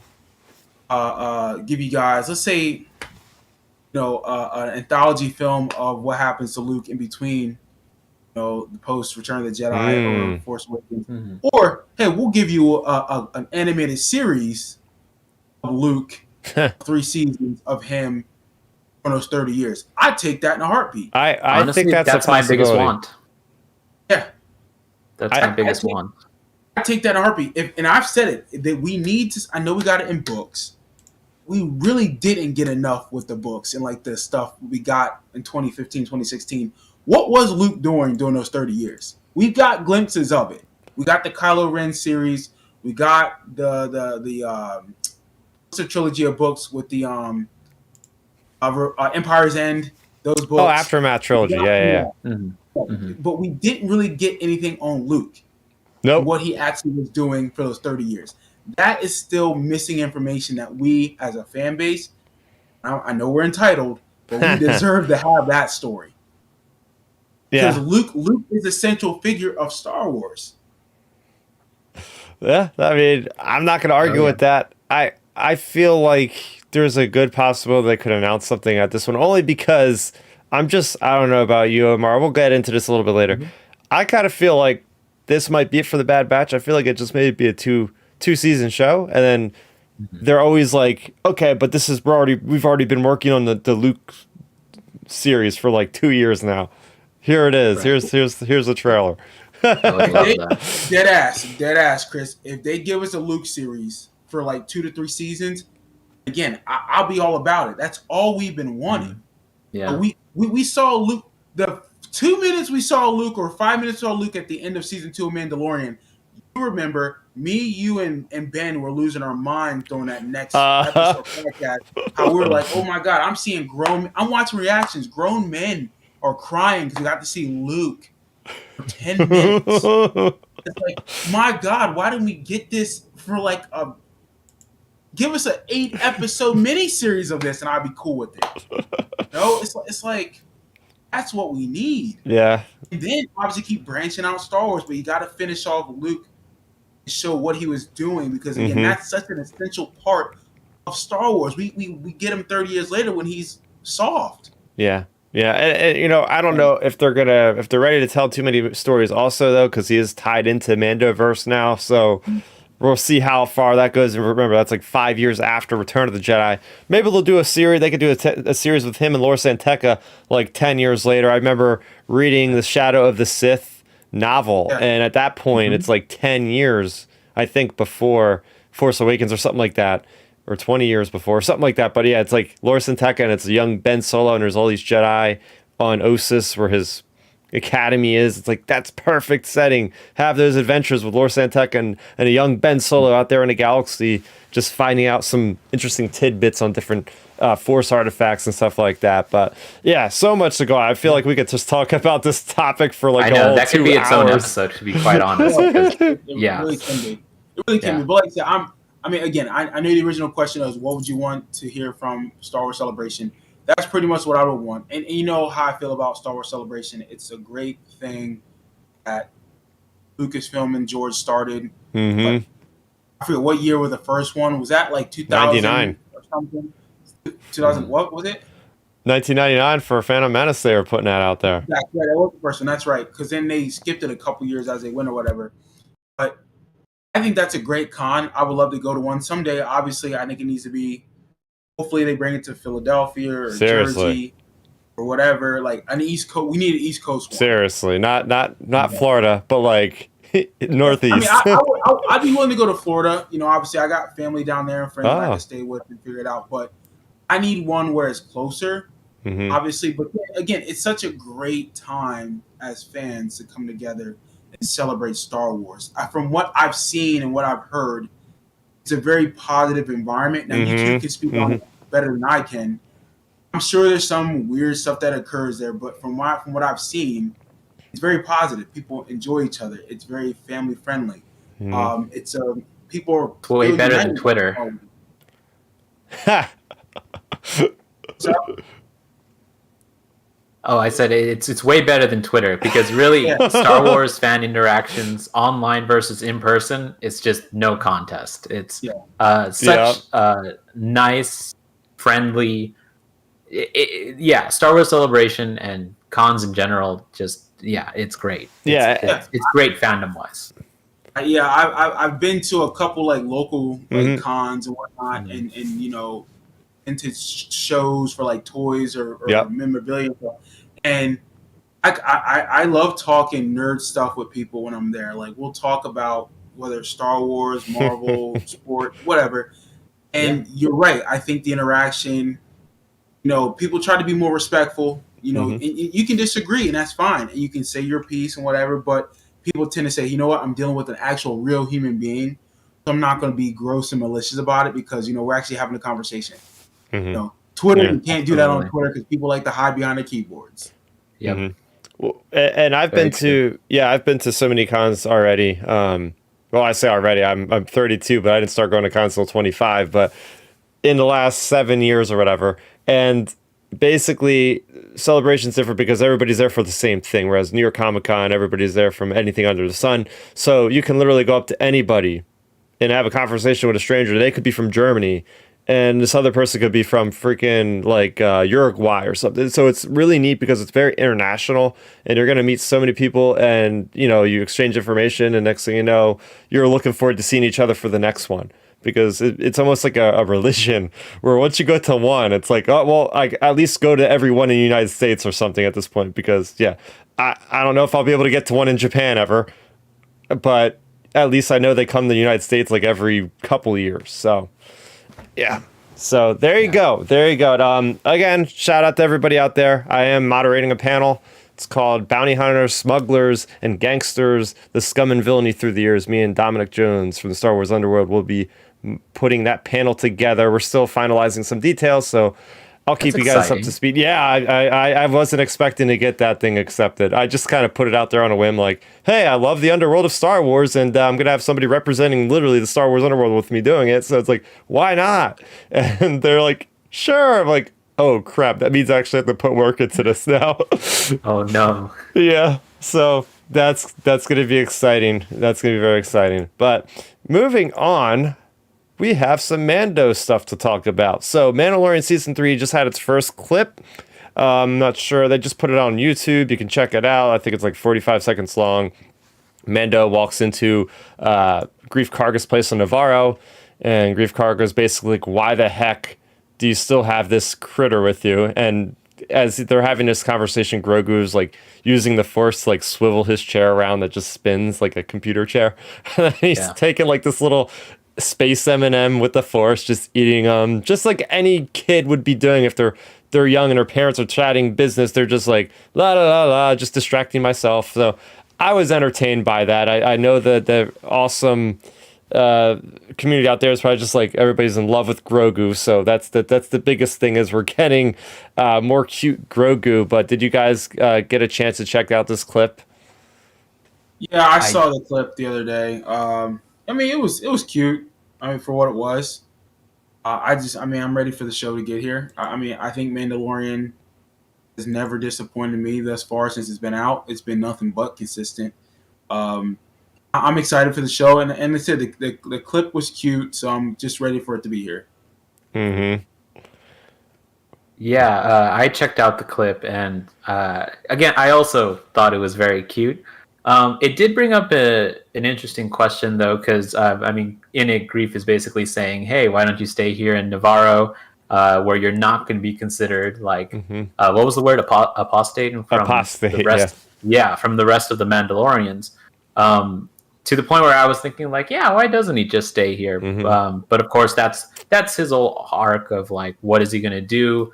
give you guys, let's say, an anthology film of what happens to Luke in between, the post Return of the Jedi or Force Awakens, or hey, we'll give you an animated series of Luke, 3 seasons of him for those 30 years." I'd take that in a heartbeat. I Honestly, think that's my biggest want. Yeah, that's my biggest want. I take that in a heartbeat. And I've said it that we need to. I know we got it in books. We really didn't get enough with the books and like the stuff we got in 2015, 2016. What was Luke doing during those 30 years? We got glimpses of it. We got the Kylo Ren series. We got the trilogy of books with the Empire's End. Those books. Oh, Aftermath trilogy. Yeah. But we didn't really get anything on Luke. Nope. What he actually was doing for those 30 years. That is still missing information that we, as a fan base, I know we're entitled, but we deserve to have that story. Because Luke is a central figure of Star Wars. Yeah, I mean, I'm not going to argue with that. I feel like there's a good possibility they could announce something at this one, only because I don't know about you, Omar. We'll get into this a little bit later. I kind of feel like this might be it for the Bad Batch. I feel like it just may be a two-season show, and then they're always like, okay, but we've already been working on the Luke series for like 2 years now. Here it is. Right. Here's the trailer. Dead ass, Chris. If they give us a Luke series for like 2 to 3 seasons, again, I'll be all about it. That's all we've been wanting. Yeah, we saw Luke. The 2 minutes we saw Luke, or 5 minutes we saw Luke at the end of season 2 of Mandalorian. You remember me, you, and Ben were losing our mind during that next episode podcast. How we were like, "Oh my god, I'm watching reactions. Grown men are crying because we got to see Luke for 10 minutes." It's like, my god, why didn't we get this for like give us an 8-episode miniseries of this, and I'd be cool with it. No, it's like that's what we need. Yeah. And then obviously keep branching out Star Wars, but you got to finish off Luke and show what he was doing, because again, that's such an essential part of Star Wars. We get him 30 years later when he's soft. Yeah. Yeah, and I don't know if they're ready to tell too many stories also, though, because he is tied into Mandoverse now, so we'll see how far that goes. And remember, that's like 5 years after Return of the Jedi. Maybe they'll do a series. They could do a series with him and Lor Santeca like 10 years later. I remember reading the Shadow of the Sith novel, and at that point, it's like 10 years, I think, before Force Awakens or something like that. Or 20 years before, something like that. But yeah, it's like Lor Santeca, and it's a young Ben Solo, and there's all these Jedi on Ossus where his academy is. It's like, that's perfect setting. Have those adventures with Lor Santeca and a young Ben Solo out there in the galaxy, just finding out some interesting tidbits on different Force artifacts and stuff like that. But yeah, so much to go. I feel like we could just talk about this topic for like I know, a whole that could 2 be its own hours. episode, to be quite honest. It really can be. It really can be. But like I mean, again, I know the original question was, what would you want to hear from Star Wars Celebration? That's pretty much what I would want. And you know how I feel about Star Wars Celebration. It's a great thing that Lucasfilm and George started. I forget what year was the first one. Was that like 2099 or something? 2000, what was it? 1999 for Phantom Menace they were putting that out there. That's right, that was the first one. That's right. Because then they skipped it a couple years as they went or whatever. But I think that's a great con. I would love to go to one someday. Obviously, I think it needs to be. Hopefully, they bring it to Philadelphia or Jersey or whatever. Like an East Coast. We need an East Coast one. Seriously, not Florida, but like Northeast. I mean, I'd be willing to go to Florida. You know, obviously, I got family down there and friends that I can stay with and figure it out. But I need one where it's closer. Obviously, but again, it's such a great time as fans to come together and celebrate Star Wars. From what I've seen and what I've heard, it's a very positive environment. Now, you two can speak on it better than I can. I'm sure there's some weird stuff that occurs there, but from what I've seen, it's very positive. People enjoy each other. It's very family friendly. It's people are It's way better than Twitter. So, Oh, I said it's way better than Twitter because really Star Wars fan interactions online versus in person, it's just no contest. It's such nice, friendly. Star Wars Celebration and cons in general, just it's great. It's great fandom wise. I've been to a couple like local like cons and whatnot, and into shows for like toys or memorabilia, and I love talking nerd stuff with people when I'm there. Like we'll talk about whether Star Wars, Marvel, sport, whatever. And you're right. I think the interaction, people try to be more respectful. And you can disagree, and that's fine, and you can say your piece and whatever. But people tend to say, you know what, I'm dealing with an actual real human being, so I'm not going to be gross and malicious about it because we're actually having a conversation. Twitter, you can't do that on Twitter because people like to hide behind their keyboards. Yep. Well, and I've been to so many cons already. Well, I say already, I'm 32, but I didn't start going to cons until 25. But in the last 7 years or whatever, and basically Celebration's different because everybody's there for the same thing. Whereas New York Comic Con, everybody's there from anything under the sun. So you can literally go up to anybody and have a conversation with a stranger. They could be from Germany, and this other person could be from freaking like Uruguay or something. So it's really neat because it's very international, and you're going to meet so many people, and you exchange information, and next thing you know, you're looking forward to seeing each other for the next one. Because it's almost like a religion where once you go to one, it's like, oh, well, I at least go to every one in the United States or something at this point. Because, I don't know if I'll be able to get to one in Japan ever. But at least I know they come to the United States like every couple years. So, yeah. So there you go. There you go. Again, shout out to everybody out there. I am moderating a panel. It's called Bounty Hunters, Smugglers, and Gangsters, the Scum and Villainy Through the Years. Me and Dominic Jones from the Star Wars Underworld will be putting that panel together. We're still finalizing some details, so I'll keep you guys up to speed. Yeah, I wasn't expecting to get that thing accepted. I just kind of put it out there on a whim, like, hey, I love the underworld of Star Wars, and I'm going to have somebody representing literally the Star Wars underworld with me doing it. So it's like, why not? And they're like, sure. I'm like, oh, crap. That means I actually have to put work into this now. Oh, no. Yeah. So that's going to be exciting. That's going to be very exciting. But moving on, we have some Mando stuff to talk about. So Mandalorian Season 3 just had its first clip. I'm not sure. They just put it on YouTube. You can check it out. I think it's like 45 seconds long. Mando walks into Grief Karga's place on Navarro, and Grief Karga is basically like, why the heck do you still have this critter with you? And as they're having this conversation, Grogu's like using the Force to like swivel his chair around that just spins like a computer chair. He's taking like this little space M&M with the Force, just eating just like any kid would be doing if they're young and their parents are chatting business. They're just like la la la la, just distracting myself. So I was entertained by that. I know that the awesome community out there is probably just like everybody's in love with Grogu. So that's the biggest thing, is we're getting more cute Grogu. But did you guys get a chance to check out this clip? Yeah, I saw the clip the other day. I mean, it was cute. I mean, for what it was. I'm ready for the show to get here. I think Mandalorian has never disappointed me thus far since it's been out. It's been nothing but consistent. I'm excited for the show, and I said the clip was cute, so I'm just ready for it to be here. Mm-hmm. Yeah, I checked out the clip, and again, I also thought it was very cute. It did bring up an interesting question, though, because, in it, Grief is basically saying, hey, why don't you stay here in Navarro, where you're not going to be considered, like, what was the word, apostate? Apostate, the rest, from the rest of the Mandalorians. To the point where I was thinking, like, yeah, why doesn't he just stay here? But, of course, that's his whole arc of, like, what is he going to do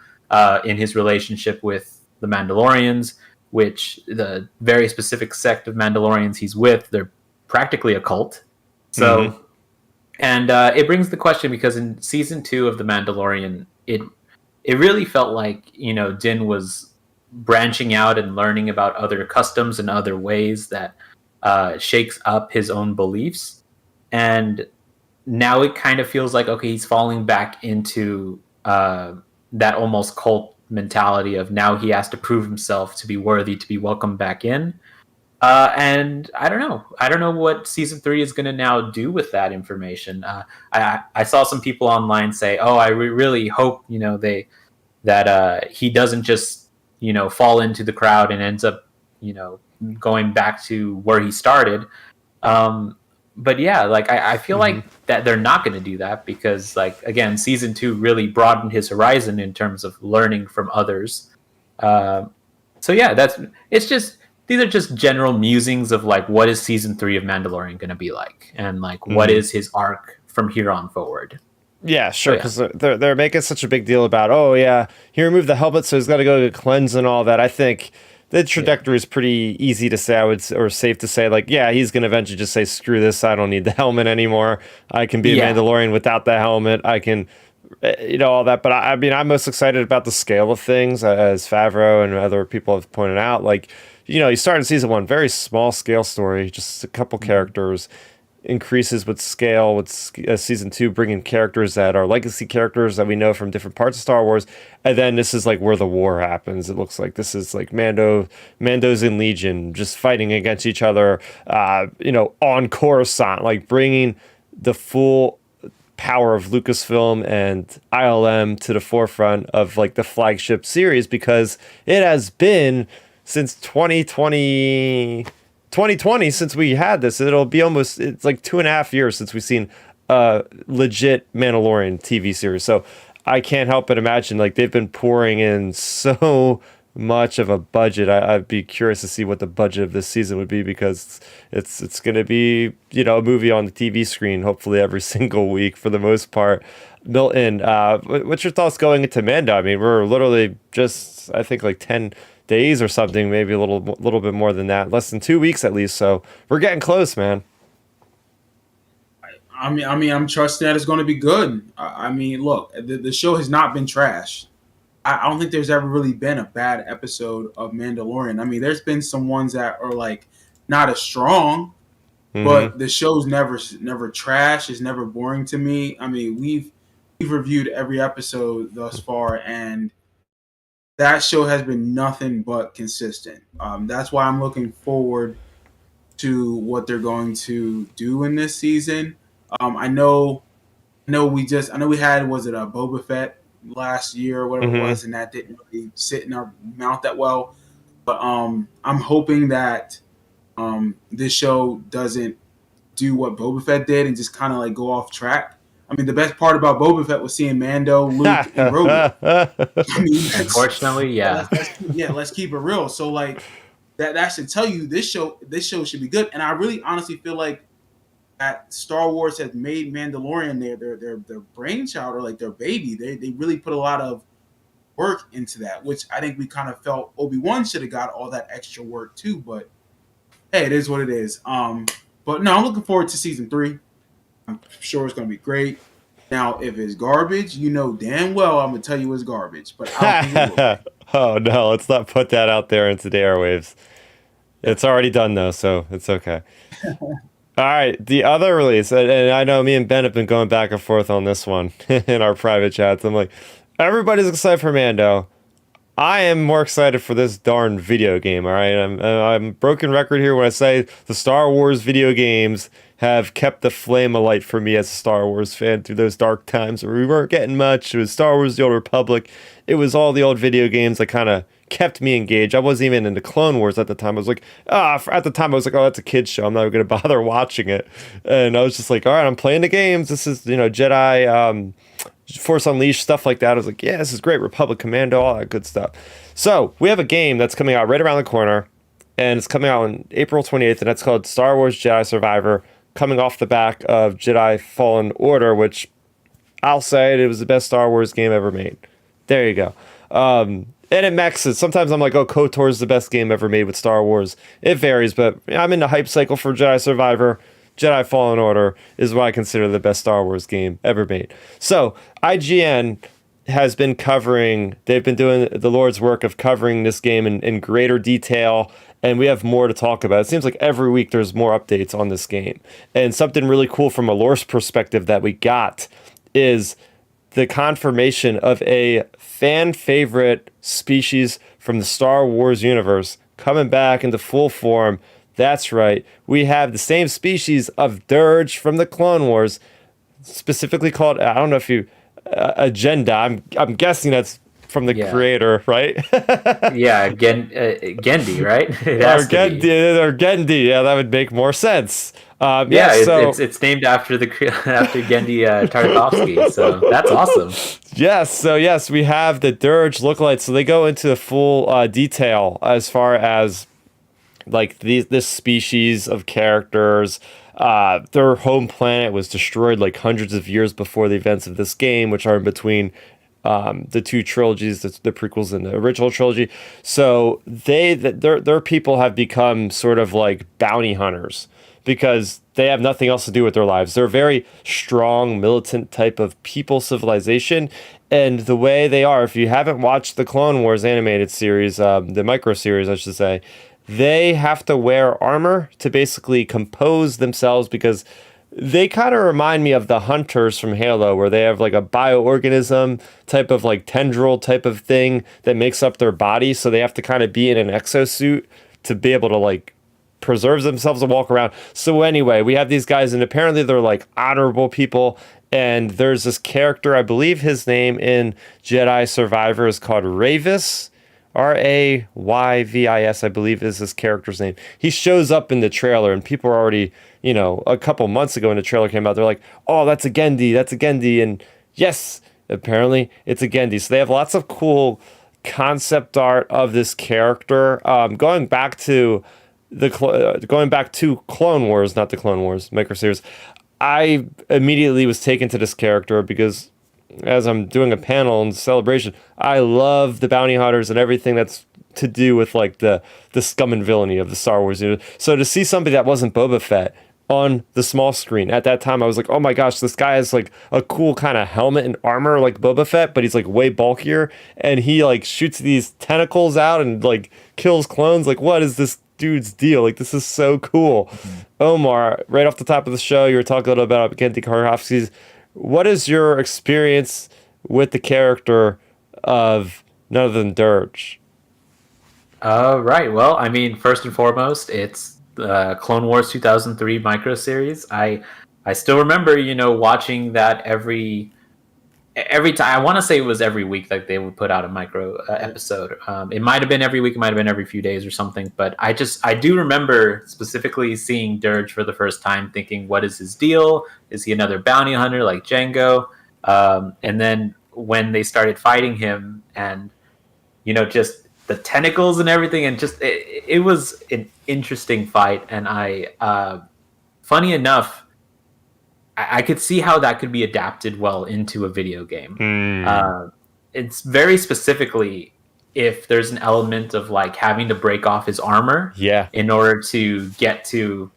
in his relationship with the Mandalorians, which the very specific sect of Mandalorians he's with, they're practically a cult. So And it brings the question because in season 2 of The Mandalorian, it really felt like, Din was branching out and learning about other customs and other ways that shakes up his own beliefs. And now it kind of feels like, okay, he's falling back into that almost cult mentality of now he has to prove himself to be worthy to be welcomed back in. And I don't know. I don't know what season 3 is going to now do with that information. I saw some people online say, "Oh, I really hope that he doesn't just fall into the crowd and ends up going back to where he started." But yeah, like I feel like that they're not going to do that because, like, again, season 2 really broadened his horizon in terms of learning from others. So yeah, these are just general musings of like what is season 3 of Mandalorian going to be like, and like what is his arc from here on forward. Yeah, sure, because they're making such a big deal about, oh yeah, he removed the helmet, so he's got to go get cleansed and all that. I think the trajectory is pretty easy to say, or safe to say, like, yeah, he's going to eventually just say, screw this, I don't need the helmet anymore. I can be a Mandalorian without the helmet. I can, all that. But I mean, I'm most excited about the scale of things, as Favreau and other people have pointed out. Like, you start in season 1, very small scale story, just a couple characters, increases with scale with season 2, bringing characters that are legacy characters that we know from different parts of Star Wars, and then this is like where the war happens. It looks like this is like Mando's in Legion just fighting against each other, on Coruscant, like bringing the full power of Lucasfilm and ILM to the forefront of like the flagship series, because it has been since 2020 since we had this. It'll be it's like 2.5 years since we've seen a legit Mandalorian TV series. So I can't help but imagine like they've been pouring in so much of a budget. I'd be curious to see what the budget of this season would be, because it's going to be, a movie on the TV screen, hopefully every single week for the most part. Milton, what's your thoughts going into Mando? I mean, we're literally just, I think, like 10 days or something, maybe a little bit more than that, less than 2 weeks at least. So we're getting close, man. I mean, I'm trusting that it's going to be good. I mean, look, the show has not been trashed. I don't think there's ever really been a bad episode of Mandalorian. I mean, there's been some ones that are like not as strong, but the show's never trash. It's never boring to me. I mean, we've reviewed every episode thus far, and that show has been nothing but consistent. That's why I'm looking forward to what they're going to do in this season. I know we had, was it a Boba Fett last year or whatever it was, and that didn't really sit in our mouth that well. But I'm hoping that this show doesn't do what Boba Fett did and just kind of like go off track. I mean, the best part about Boba Fett was seeing Mando, Luke, and Grogu. I mean, unfortunately, yeah. Let's keep it real. So, like, that should tell you this show should be good. And I really honestly feel like that Star Wars has made Mandalorian their brainchild, or like their baby. They really put a lot of work into that, which I think we kind of felt Obi-Wan should have got all that extra work too. But hey, it is what it is. But no, I'm looking forward to season 3. I'm sure it's going to be great. Now, if it's garbage, damn well I'm going to tell you it's garbage. But I don't think it will be. Oh, no, let's not put that out there into the airwaves. It's already done, though, so it's okay. All right, the other release, and I know me and Ben have been going back and forth on this one in our private chats. I'm like, everybody's excited for Mando. I am more excited for this darn video game, all right? I'm broken record here when I say the Star Wars video games have kept the flame alight for me as a Star Wars fan through those dark times where we weren't getting much. It was Star Wars The Old Republic. It was all the old video games that kind of kept me engaged. I wasn't even into Clone Wars at the time. I was like, at the time I was like, oh, that's a kid's show. I'm not going to bother watching it. And I was just like, all right, I'm playing the games. This is, Jedi, Force Unleashed, stuff like that. I was like, yeah, this is great. Republic Commando, all that good stuff. So we have a game that's coming out right around the corner, and it's coming out on April 28th, and that's called Star Wars Jedi Survivor, coming off the back of Jedi Fallen Order, which I'll say it was the best Star Wars game ever made. There you go. And it mixes. Sometimes I'm like, oh, KOTOR is the best game ever made with Star Wars. It varies, but I'm in the hype cycle for Jedi Survivor. Jedi Fallen Order is what I consider the best Star Wars game ever made. So IGN has been they've been doing the Lord's work of covering this game in greater detail, and we have more to talk about. It seems like every week there's more updates on this game. And something really cool from a lore perspective that we got is the confirmation of a fan favorite species from the Star Wars universe coming back into full form. That's right. We have the same species of Dirge from the Clone Wars, specifically called, I don't know if you, Agenda. I'm guessing that's from the creator, right? Gendy, right? Or Gendy. Yeah, that would make more sense. It's named after after Gendy Tartakovsky, so that's awesome. Yes, we have the Dirge lookalikes, so they go into full detail as far as like this species of characters. Their home planet was destroyed like hundreds of years before the events of this game, which are in between the two trilogies, the prequels and the original trilogy. So their people have become sort of like bounty hunters because they have nothing else to do with their lives. They're a very strong, militant type of people civilization. And the way they are, if you haven't watched the Clone Wars animated series, the micro series, I should say, they have to wear armor to basically compose themselves because they kind of remind me of the hunters from Halo, where they have like a bioorganism type of like tendril type of thing that makes up their body. So they have to kind of be in an exosuit to be able to like preserve themselves and walk around. So anyway, we have these guys and apparently they're like honorable people. And there's this character, I believe his name in Jedi Survivor is called Rayvis. Rayvis, I believe is his character's name. He shows up in the trailer and people are already, a couple months ago when the trailer came out, they're like, oh, that's a Gendy. And yes, apparently it's a Gendy. So they have lots of cool concept art of this character. Going back to Clone Wars, not the Clone Wars micro series, I immediately was taken to this character because as I'm doing a panel and celebration, I love the bounty hunters and everything that's to do with like the scum and villainy of the Star Wars universe. So to see somebody that wasn't Boba Fett on the small screen at that time, I was like, oh my gosh, this guy has like a cool kind of helmet and armor like Boba Fett, but he's like way bulkier and he like shoots these tentacles out and like kills clones. Like, what is this dude's deal? Like, this is so cool. Mm-hmm. Omar, right off the top of the show, you were talking a little about Gendy Tartakovsky's. What is your experience with the character of none other than Dirge? Right. Well, I mean, first and foremost, it's the Clone Wars 2003 micro series. I still remember, watching that every time. I want to say it was every week, like they would put out a micro episode. It might have been every week, it might have been every few days or something. But I do remember specifically seeing Dirge for the first time, thinking, what is his deal? Is he another bounty hunter like Jango? And then when they started fighting him, and just the tentacles and everything, and just it was an interesting fight. And funny enough, I could see how that could be adapted well into a video game. It's very specifically if there's an element of like having to break off his armor in order to get to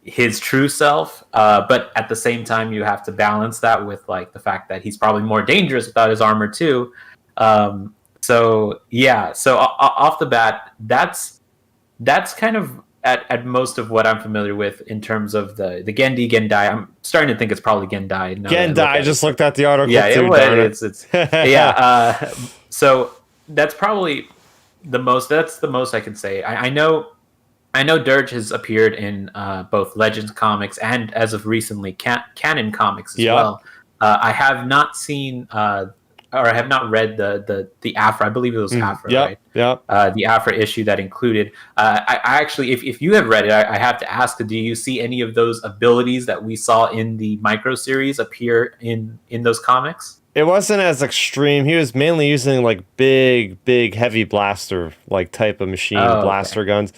his true self. But at the same time, you have to balance that with like the fact that he's probably more dangerous without his armor too. So off the bat, that's kind of at most of what I'm familiar with in terms of the Gendai. I'm starting to think it's probably Gendai. Gendai. I just looked at the article. Yeah, it's so that's probably the most. That's the most I can say. I know Dirge has appeared in both Legends comics and as of recently canon comics as well. I have not seen or I have not read the Afra. I believe it was Afra, right? Yeah. The Afra issue that included. I actually, if you have read it, I have to ask: do you see any of those abilities that we saw in the micro series appear in those comics? It wasn't as extreme. He was mainly using like big, heavy blaster like type of machine blaster guns.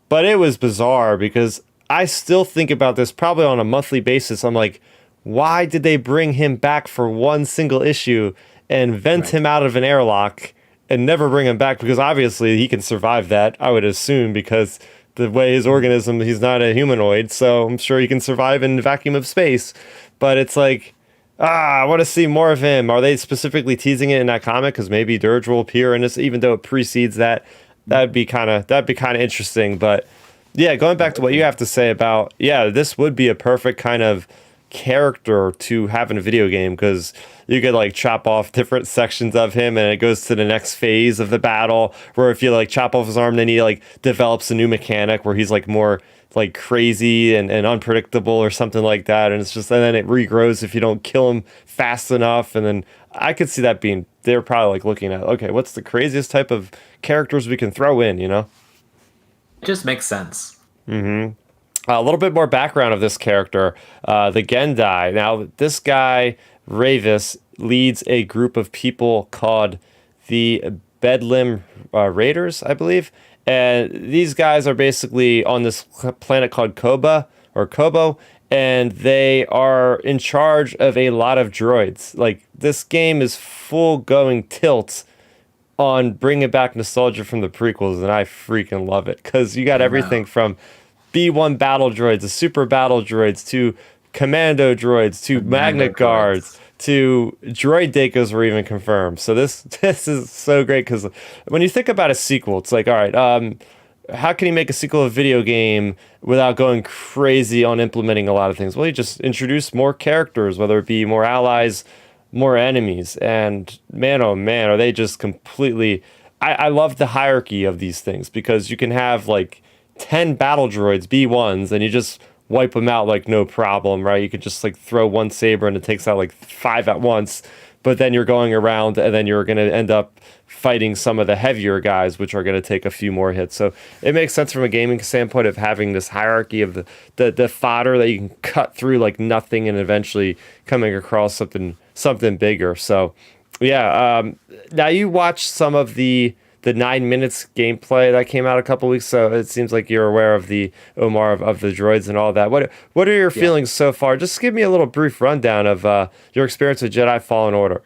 But it was bizarre because I still think about this probably on a monthly basis. I'm like, why did they bring him back for one single issue and vent him out of an airlock and never bring him back? Because obviously he can survive that, I would assume, because the way his organism, he's not a humanoid, so I'm sure he can survive in the vacuum of space. But it's like, I want to see more of him. Are they specifically teasing it in that comic? Because maybe Dirge will appear in this, even though it precedes that. That'd be kind of interesting. But yeah, going back to what you have to say about, this would be a perfect kind of character to have in a video game, because you could like chop off different sections of him and it goes to the next phase of the battle, where if you like chop off his arm, then he like develops a new mechanic where he's like more like crazy and unpredictable or something like that, and then it regrows if you don't kill him fast enough. And then I could see that being, they're probably like looking at, okay, what's the craziest type of characters we can throw in, It just makes sense. A little bit more background of this character, the Gendai. Now, this guy, Ravis, leads a group of people called the Bedlam Raiders, I believe. And these guys are basically on this planet called Kobo, and they are in charge of a lot of droids. Like, this game is full going tilt on bringing back nostalgia from the prequels, and I freaking love it, because you got everything from B1 battle droids, the super battle droids, to commando droids, to magnet guards, to droid decos were even confirmed. So this is so great, because when you think about a sequel, it's like, all right, how can you make a sequel of a video game without going crazy on implementing a lot of things? Well, you just introduce more characters, whether it be more allies, more enemies, and man, oh man, are they just completely... I love the hierarchy of these things, because you can have like 10 battle droids, B1s, and you just wipe them out like no problem, right? You could just like throw one saber and it takes out like 5 at once, but then you're going around and then you're going to end up fighting some of the heavier guys, which are going to take a few more hits. So it makes sense from a gaming standpoint of having this hierarchy of the fodder that you can cut through like nothing and eventually coming across something bigger. So now you watched some of the 9 minutes gameplay that came out a couple weeks, so it seems like you're aware of the Omar of the droids and all that. What are your feelings so far? Just give me a little brief rundown of your experience with Jedi Fallen Order.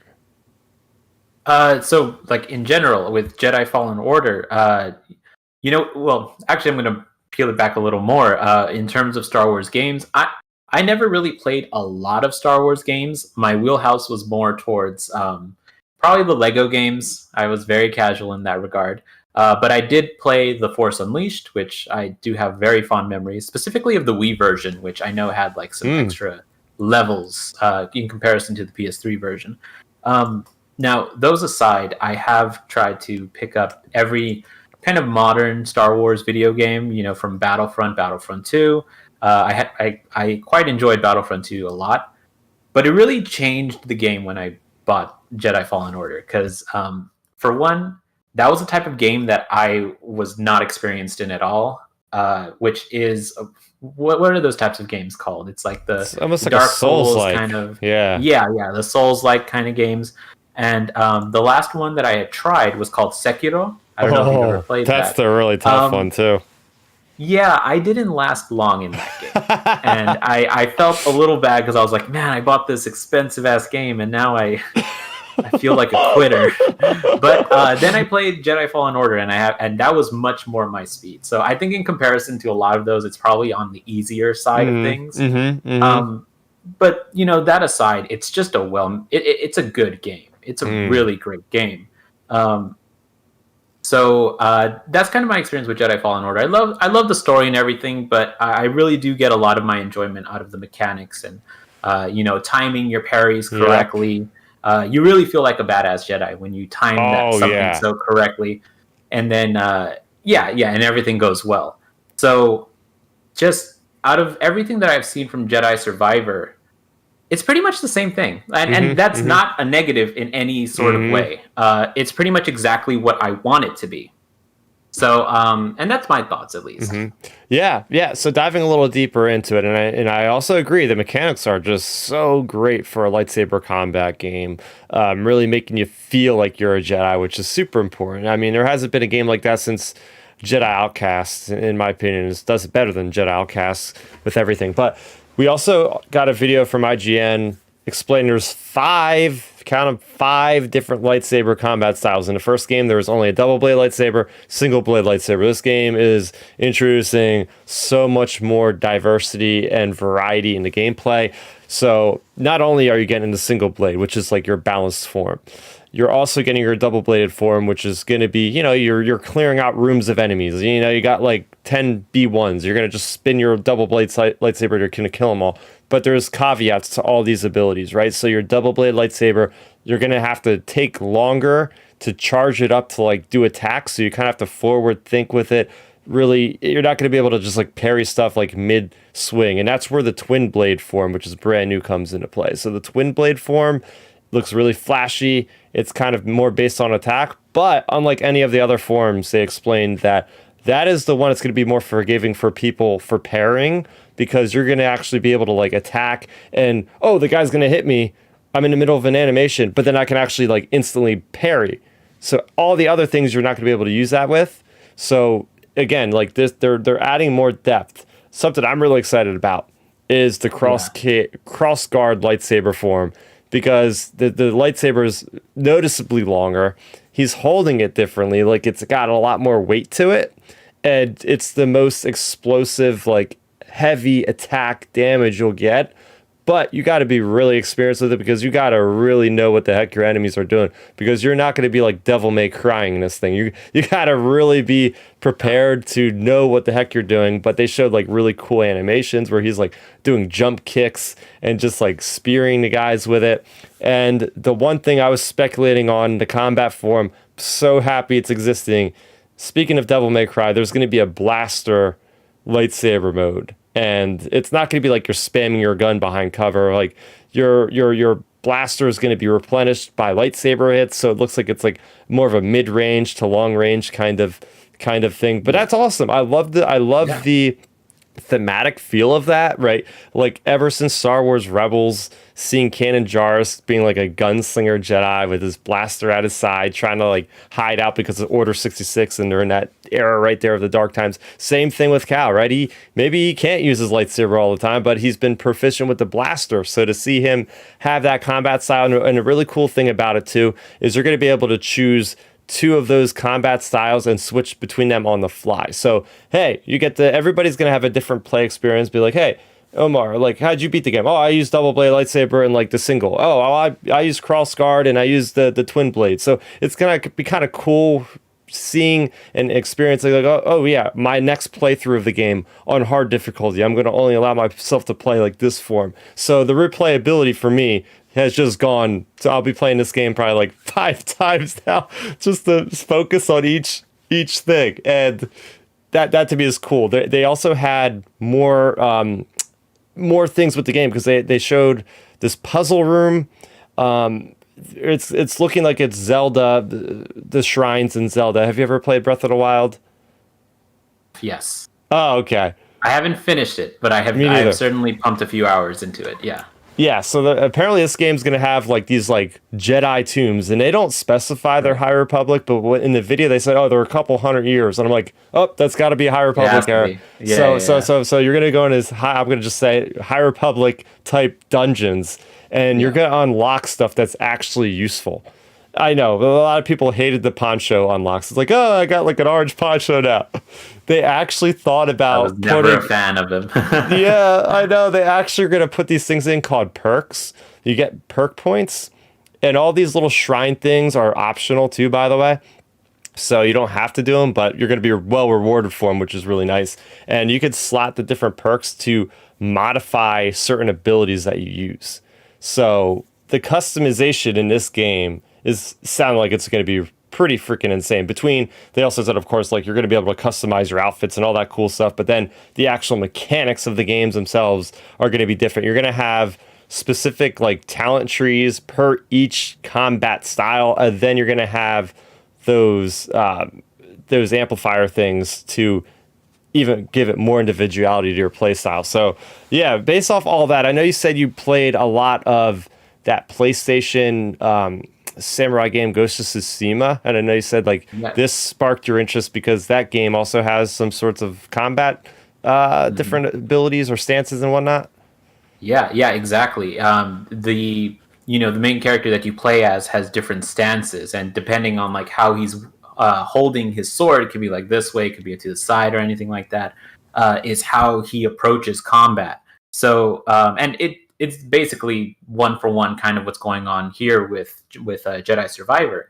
So like in general with Jedi Fallen Order, well, actually I'm going to peel it back a little more. In terms of Star Wars games, I never really played a lot of Star Wars games. My wheelhouse was more towards probably the Lego games. I was very casual in that regard. But I did play The Force Unleashed, which I do have very fond memories, specifically of the Wii version, which I know had like some extra levels in comparison to the PS3 version. Now, those aside, I have tried to pick up every kind of modern Star Wars video game, from Battlefront 2. I quite enjoyed Battlefront 2 a lot, but it really changed the game when I bought Jedi Fallen Order, because for one, that was a type of game that I was not experienced in at all, which is what are those types of games called? It's like it's almost like Dark a Souls kind of yeah, the Souls-like kind of games. And the last one that I had tried was called Sekiro. I don't know if you've ever played that. That's the really tough one too. Yeah, I didn't last long in that game. And I felt a little bad because I was like, man, I bought this expensive ass game and now I feel like a quitter. But then I played Jedi Fallen Order and that was much more my speed. So I think in comparison to a lot of those, it's probably on the easier side of things. But that aside, it's just it's a good game. It's a really great game. So that's kind of my experience with Jedi Fallen Order. I love the story and everything, but I really do get a lot of my enjoyment out of the mechanics and timing your parries correctly. You really feel like a badass Jedi when you time something so correctly, and then and everything goes well. So just out of everything that I've seen from Jedi Survivor, it's pretty much the same thing. And that's not a negative in any sort of way. It's pretty much exactly what I want it to be. So, and that's my thoughts, at least. Yeah. So diving a little deeper into it, and I also agree, the mechanics are just so great for a lightsaber combat game, really making you feel like you're a Jedi, which is super important. I mean, there hasn't been a game like that since Jedi Outcast, in my opinion. It does it better than Jedi Outcast with everything. But we also got a video from IGN explaining there's 5 count them, 5 different lightsaber combat styles. In the first game, there was only a double blade lightsaber, single blade lightsaber. This game is introducing so much more diversity and variety in the gameplay. So not only are you getting the single blade, which is like your balanced form, you're also getting your double bladed form, which is going to be, you're clearing out rooms of enemies. You got like 10 B1s. You're going to just spin your double blade lightsaber. You're going to kill them all. But there's caveats to all these abilities, right? So your double blade lightsaber, you're going to have to take longer to charge it up to like do attacks. So you kind of have to forward think with it. Really, you're not going to be able to just like parry stuff like mid swing. And that's where the twin blade form, which is brand new, comes into play. So the twin blade form looks really flashy. It's kind of more based on attack, but unlike any of the other forms, they explained that is the one that's going to be more forgiving for people for pairing, because you're going to actually be able to like attack and, oh, the guy's going to hit me. I'm in the middle of an animation, but then I can actually like instantly parry. So all the other things you're not going to be able to use that with. So again, like this, they're adding more depth. Something I'm really excited about is the cross guard lightsaber form, because the lightsaber is noticeably longer. He's holding it differently. Like, it's got a lot more weight to it. And it's the most explosive, like, heavy attack damage you'll get. But you got to be really experienced with it, because you got to really know what the heck your enemies are doing, because you're not going to be like Devil May Crying in this thing. You got to really be prepared to know what the heck you're doing. But they showed like really cool animations where he's like doing jump kicks and just like spearing the guys with it. And the one thing I was speculating on, the combat form, so happy it's existing. Speaking of Devil May Cry, there's going to be a blaster lightsaber mode. And it's not going to be like you're spamming your gun behind cover. Like your blaster is going to be replenished by lightsaber hits, so it looks like it's like more of a mid-range to long-range kind of thing. But that's awesome. I love the thematic feel of that, right? Like, ever since Star Wars Rebels, seeing Kanan Jarrus being like a gunslinger Jedi with his blaster at his side, trying to like hide out because of Order 66, and they're in that era right there of the dark times. Same thing with Cal, right? Maybe he can't use his lightsaber all the time, but he's been proficient with the blaster. So to see him have that combat style, and a really cool thing about it too, is you're going to be able to choose 2 of those combat styles and switch between them on the fly. So, hey, everybody's going to have a different play experience. Be like, hey, Omar, like, how'd you beat the game? Oh, I used double blade lightsaber and like the single. Oh, I used cross guard and I used the twin blade. So it's going to be kind of cool seeing and experiencing like, oh yeah, my next playthrough of the game on hard difficulty, I'm going to only allow myself to play like this form. So the replayability for me has just gone. So I'll be playing this game probably like 5 times now, just to focus on each thing. And that to me is cool. They also had more things with the game, because they showed this puzzle room. It's looking like it's Zelda, the shrines in Zelda. Have you ever played Breath of the Wild? Yes. Oh, okay. I haven't finished it, but I have certainly pumped a few hours into it. Yeah. Yeah, so apparently this game's going to have like these like Jedi tombs, and they don't specify they're High Republic, but in the video they said, oh, they're a couple 100 years, and I'm like, oh, that's got to be High Republic era. So you're going to go in as I'm going to just say High Republic type dungeons, and you're going to unlock stuff that's actually useful. I know, but a lot of people hated the poncho unlocks. It's like, oh, I got like an orange poncho now. They actually thought about I was never a fan of them. Yeah, I know. They actually are going to put these things in called perks. You get perk points, and all these little shrine things are optional too, by the way. So you don't have to do them, but you're going to be well rewarded for them, which is really nice. And you could slot the different perks to modify certain abilities that you use. So the customization in this game sounding like it's going to be pretty freaking insane. They also said, of course, like, you're going to be able to customize your outfits and all that cool stuff, but then the actual mechanics of the games themselves are going to be different. You're going to have specific like talent trees per each combat style, and then you're going to have those amplifier things to even give it more individuality to your play style. So yeah, based off all that, I know you said you played a lot of that PlayStation samurai game Ghost of Tsushima, and I know you said like this sparked your interest because that game also has some sorts of combat different abilities or stances and whatnot. Yeah, exactly. the main character that you play as has different stances, and depending on like how he's holding his sword, it could be like this way, it could be to the side or anything like that, is how he approaches combat. So and it's basically one for one kind of what's going on here with Jedi Survivor.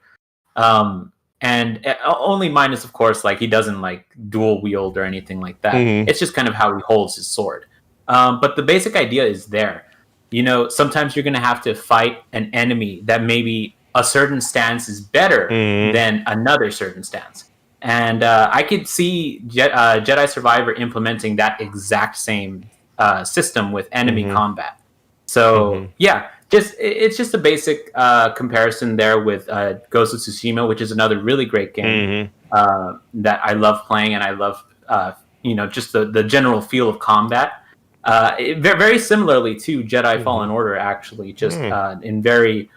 And only minus, of course, like he doesn't like dual wield or anything like that. It's just kind of how he holds his sword. But the basic idea is there. Sometimes you're going to have to fight an enemy that maybe a certain stance is better than another certain stance. And I could see Jedi Survivor implementing that exact same system with enemy combat. So, yeah, it's just a basic comparison there with Ghost of Tsushima, which is another really great game that I love playing, and I love, just the general feel of combat. Very similarly to Jedi Fallen Order, actually, just in very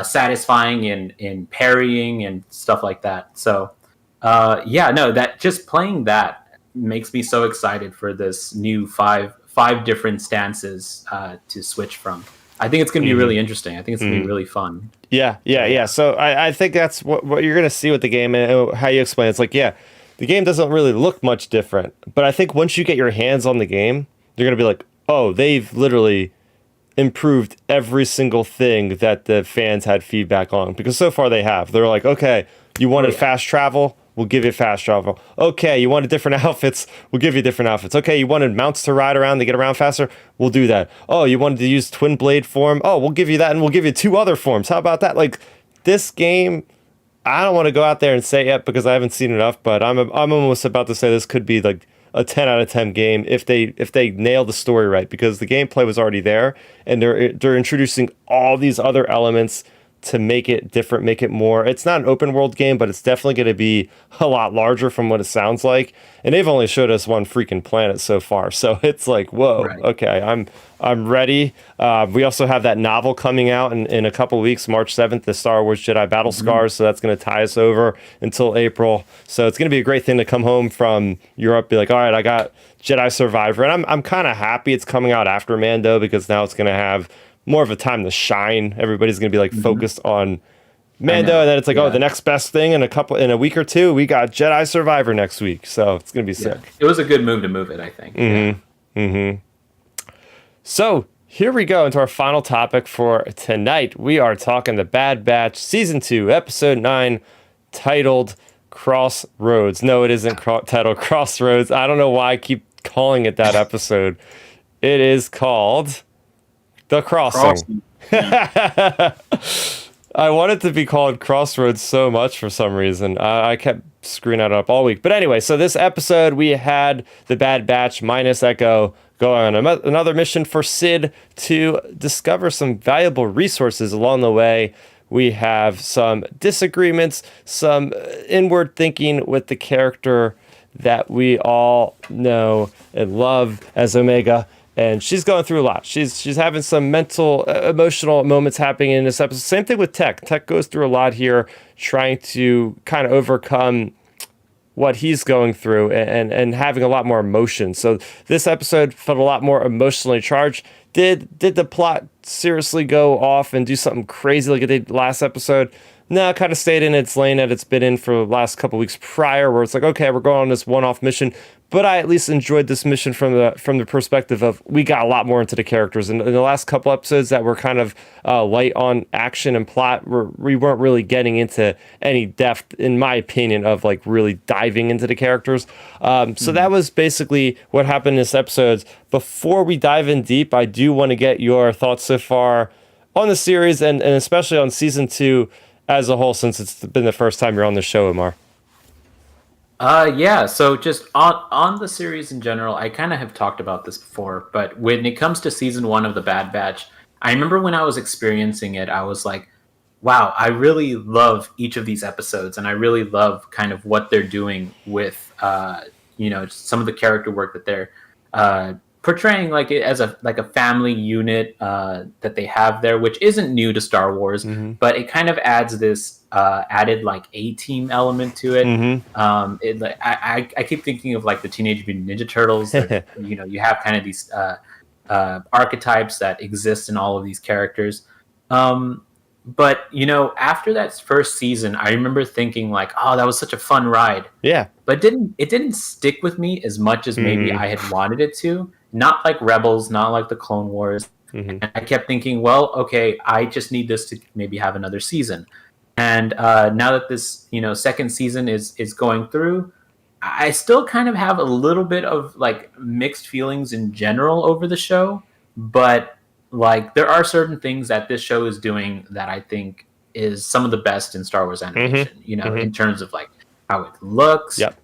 satisfying in parrying and stuff like that. So, that just playing that makes me so excited for this new five different stances to switch from. I think it's going to be really interesting. I think it's going to be really fun. Yeah. So I think that's what you're going to see with the game, and how you explain it. It's like, the game doesn't really look much different, but I think once you get your hands on the game, you're going to be like, oh, they've literally improved every single thing that the fans had feedback on, because so far they have. They're like, okay, you wanted fast travel? We'll give you fast travel. Okay, you wanted different outfits? We'll give you different outfits. Okay, you wanted mounts to ride around to get around faster? We'll do that. Oh, you wanted to use twin blade form? Oh, we'll give you that, and we'll give you 2 other forms. How about that? Like, this game, I don't want to go out there and say it yet because I haven't seen enough, but I'm almost about to say this could be like a 10 out of 10 game if they nail the story right, because the gameplay was already there, and they're introducing all these other elements to make it different, make it more. It's not an open world game, but it's definitely going to be a lot larger from what it sounds like. And they've only showed us one freaking planet so far, so it's like, whoa, okay, I'm ready. We also have that novel coming out in a couple weeks, March 7th, the Star Wars Jedi Battle Scars. So that's going to tie us over until April. So it's going to be a great thing to come home from Europe, be like, all right, I got Jedi Survivor, and I'm kind of happy it's coming out after Mando, because now it's going to have more of a time to shine. Everybody's going to be like focused on Mando, and then it's like, the next best thing in a week or two, we got Jedi Survivor next week. So it's going to be sick. It was a good move to move it, I think. So here we go into our final topic for tonight. We are talking The Bad Batch Season 2, Episode 9, titled Crossroads. No, it isn't titled Crossroads. I don't know why I keep calling it that episode. It is called The Crossing. I want it to be called Crossroads so much for some reason. I kept screwing that up all week. But anyway, so this episode, we had the Bad Batch minus Echo go on another mission for Sid to discover some valuable resources along the way. We have some disagreements, some inward thinking with the character that we all know and love as Omega. And she's going through a lot. She's having some mental, emotional moments happening in this episode. Same thing with Tech. Tech goes through a lot here, trying to kind of overcome what he's going through and having a lot more emotion. So this episode felt a lot more emotionally charged. Did the plot seriously go off and do something crazy like it did last episode? No, it kind of stayed in its lane that it's been in for the last couple weeks prior, where it's like, okay, we're going on this one-off mission. But I at least enjoyed this mission from the perspective of we got a lot more into the characters. And in the last couple episodes that were kind of light on action and plot, we weren't really getting into any depth, in my opinion, of like really diving into the characters. So that was basically what happened in this episode. Before we dive in deep, I do want to get your thoughts so far on the series and especially on Season 2 as a whole, since it's been the first time you're on the show, Omar. So just on the series in general, I kind of have talked about this before, but when it comes to Season 1 of The Bad Batch, I remember when I was experiencing it, I was like, wow, I really love each of these episodes, and I really love kind of what they're doing with, some of the character work that they're portraying like it as a family unit that they have there, which isn't new to Star Wars, but it kind of adds this added like A-team element to it. I keep thinking of like the Teenage Mutant Ninja Turtles. That, you have kind of these archetypes that exist in all of these characters. But after that first season, I remember thinking like, "Oh, that was such a fun ride." Yeah. But it didn't stick with me as much as maybe Mm-hmm. I had wanted it to. Not like Rebels, not like the Clone Wars. Mm-hmm. And I kept thinking, well, okay, I just need this to maybe have another season. And now that this second season is going through, I still kind of have a little bit of like mixed feelings in general over the show, but like there are certain things that this show is doing that I think is some of the best in Star Wars animation, Mm-hmm. in terms of like how it looks. Yep.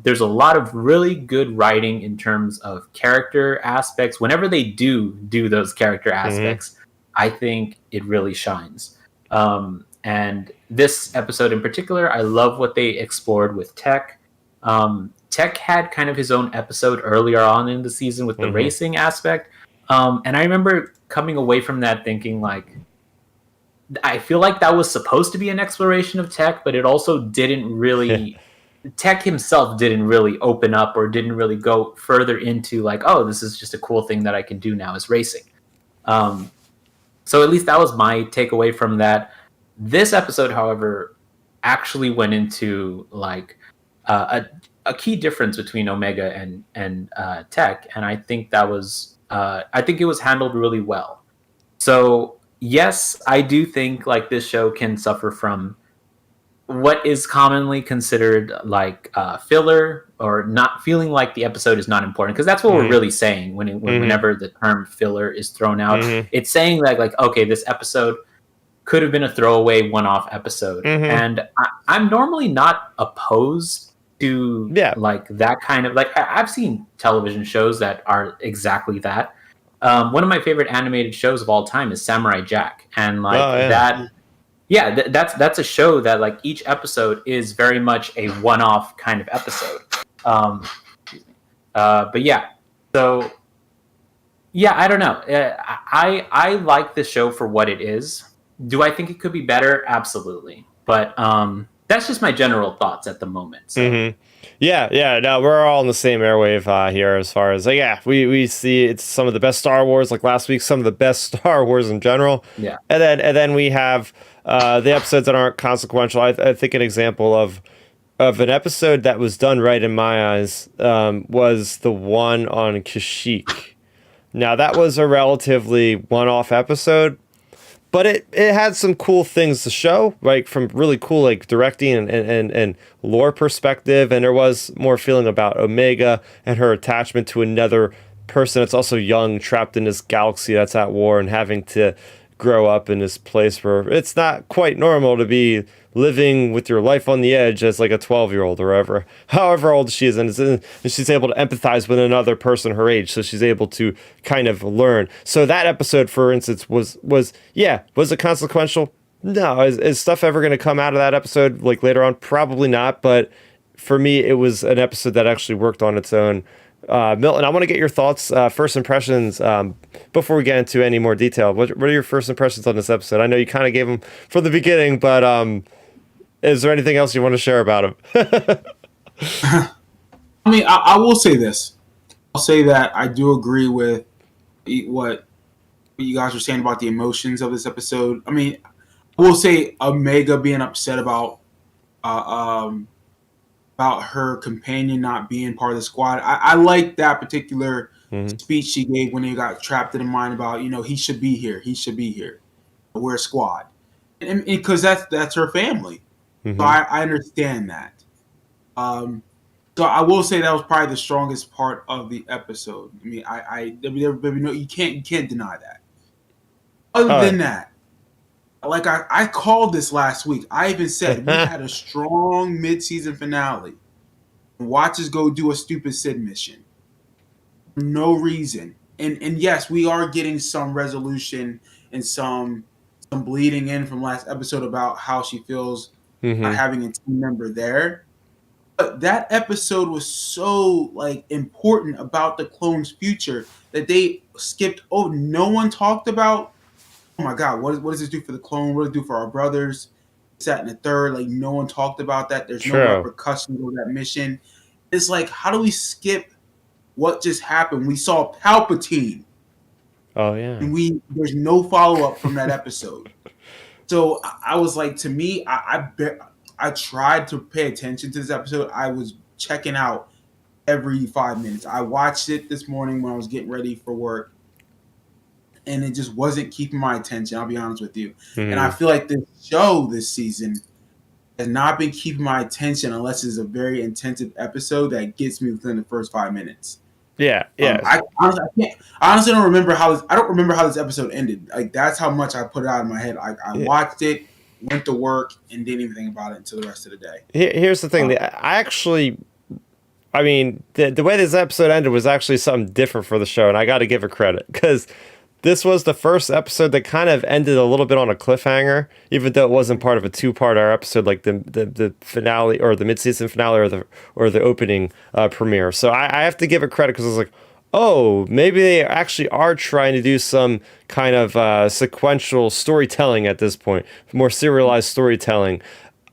There's a lot of really good writing in terms of character aspects. Whenever they do those character aspects, I think it really shines. And this episode in particular, I love what they explored with Tech. Tech had kind of his own episode earlier on in the season with the racing aspect. And I remember coming away from that thinking like, I feel like that was supposed to be an exploration of Tech, but it also didn't really... Tech himself didn't really open up or didn't really go further into like, oh, this is just a cool thing that I can do now is racing. So at least that was my takeaway from that. This episode, however, actually went into like a key difference between Omega and Tech, and I think that was I think it was handled really well. So yes, I do think like this show can suffer from what is commonly considered like filler, or not feeling like the episode is not important, because that's what we're really saying whenever the term filler is thrown out. It's saying that like, okay, this episode could have been a throwaway one-off episode. And I'm normally not opposed to like that kind of like, I've seen television shows that are exactly that. One of my favorite animated shows of all time is Samurai Jack, and like that. Yeah, that's a show that like each episode is very much a one-off kind of episode. But yeah, so yeah, I don't know. I like this show for what it is. Do I think it could be better? Absolutely. But that's just my general thoughts at the moment. So. Yeah. No, we're all on the same airwave here as far as like, we see it's some of the best Star Wars, like last week, some of the best Star Wars in general. Yeah. And then we have the episodes that aren't consequential. I think an example of an episode that was done right in my eyes was the one on Kashyyyk. Now that was a relatively one-off episode, but it had some cool things to show, like from really cool like directing and lore perspective, and there was more feeling about Omega and her attachment to another person that's also young, trapped in this galaxy that's at war, and having to grow up in this place where it's not quite normal to be living with your life on the edge as like a 12-year-old or however old she is, and she's able to empathize with another person her age, so she's able to kind of learn. So that episode, for instance, was it consequential? No. Is stuff ever going to come out of that episode like later on? Probably not, but for me it was an episode that actually worked on its own. Milton, I want to get your thoughts, first impressions, before we get into any more detail. What are your first impressions on this episode? I know you kind of gave them from the beginning, but is there anything else you want to share about him? I mean, I will say this. I'll say that I do agree with what you guys were saying about the emotions of this episode. I mean, I will say Omega being upset about her companion not being part of the squad. I like that particular speech she gave when he got trapped in the mind about, he should be here. He should be here. We're a squad. And because that's her family. So I understand that. So I will say that was probably the strongest part of the episode. I mean, you can't deny that. Other than that, like I called this last week. I even said we had a strong mid-season finale. Watch us go do a stupid Sid mission. For no reason. And yes, we are getting some resolution and some bleeding in from last episode about how she feels not having a team member there. But that episode was so like important about the clone's future that they skipped over. No one talked about, oh my God, what does this do for the clone? What does it do for our brothers? It's that and the third. Like no one talked about that. There's no repercussions of that mission. It's like, how do we skip what just happened? We saw Palpatine Oh yeah. and there's no follow up from that episode. So I was like, to me, I tried to pay attention to this episode. I was checking out every 5 minutes. I watched it this morning when I was getting ready for work, and it just wasn't keeping my attention. I'll be honest with you. And I feel like this show this season has not been keeping my attention unless it's a very intensive episode that gets me within the first 5 minutes. Yeah, yeah. I honestly don't remember how this. I don't remember how this episode ended. Like that's how much I put it out in my head. I watched it, went to work, and didn't even think about it until the rest of the day. Here's the thing. I mean, the way this episode ended was actually something different for the show, and I got to give it credit because this was the first episode that kind of ended a little bit on a cliffhanger, even though it wasn't part of a two-parter episode like the finale or the mid-season finale or the opening premiere. So I have to give it credit because I was like, oh, maybe they actually are trying to do some kind of sequential storytelling at this point, more serialized storytelling.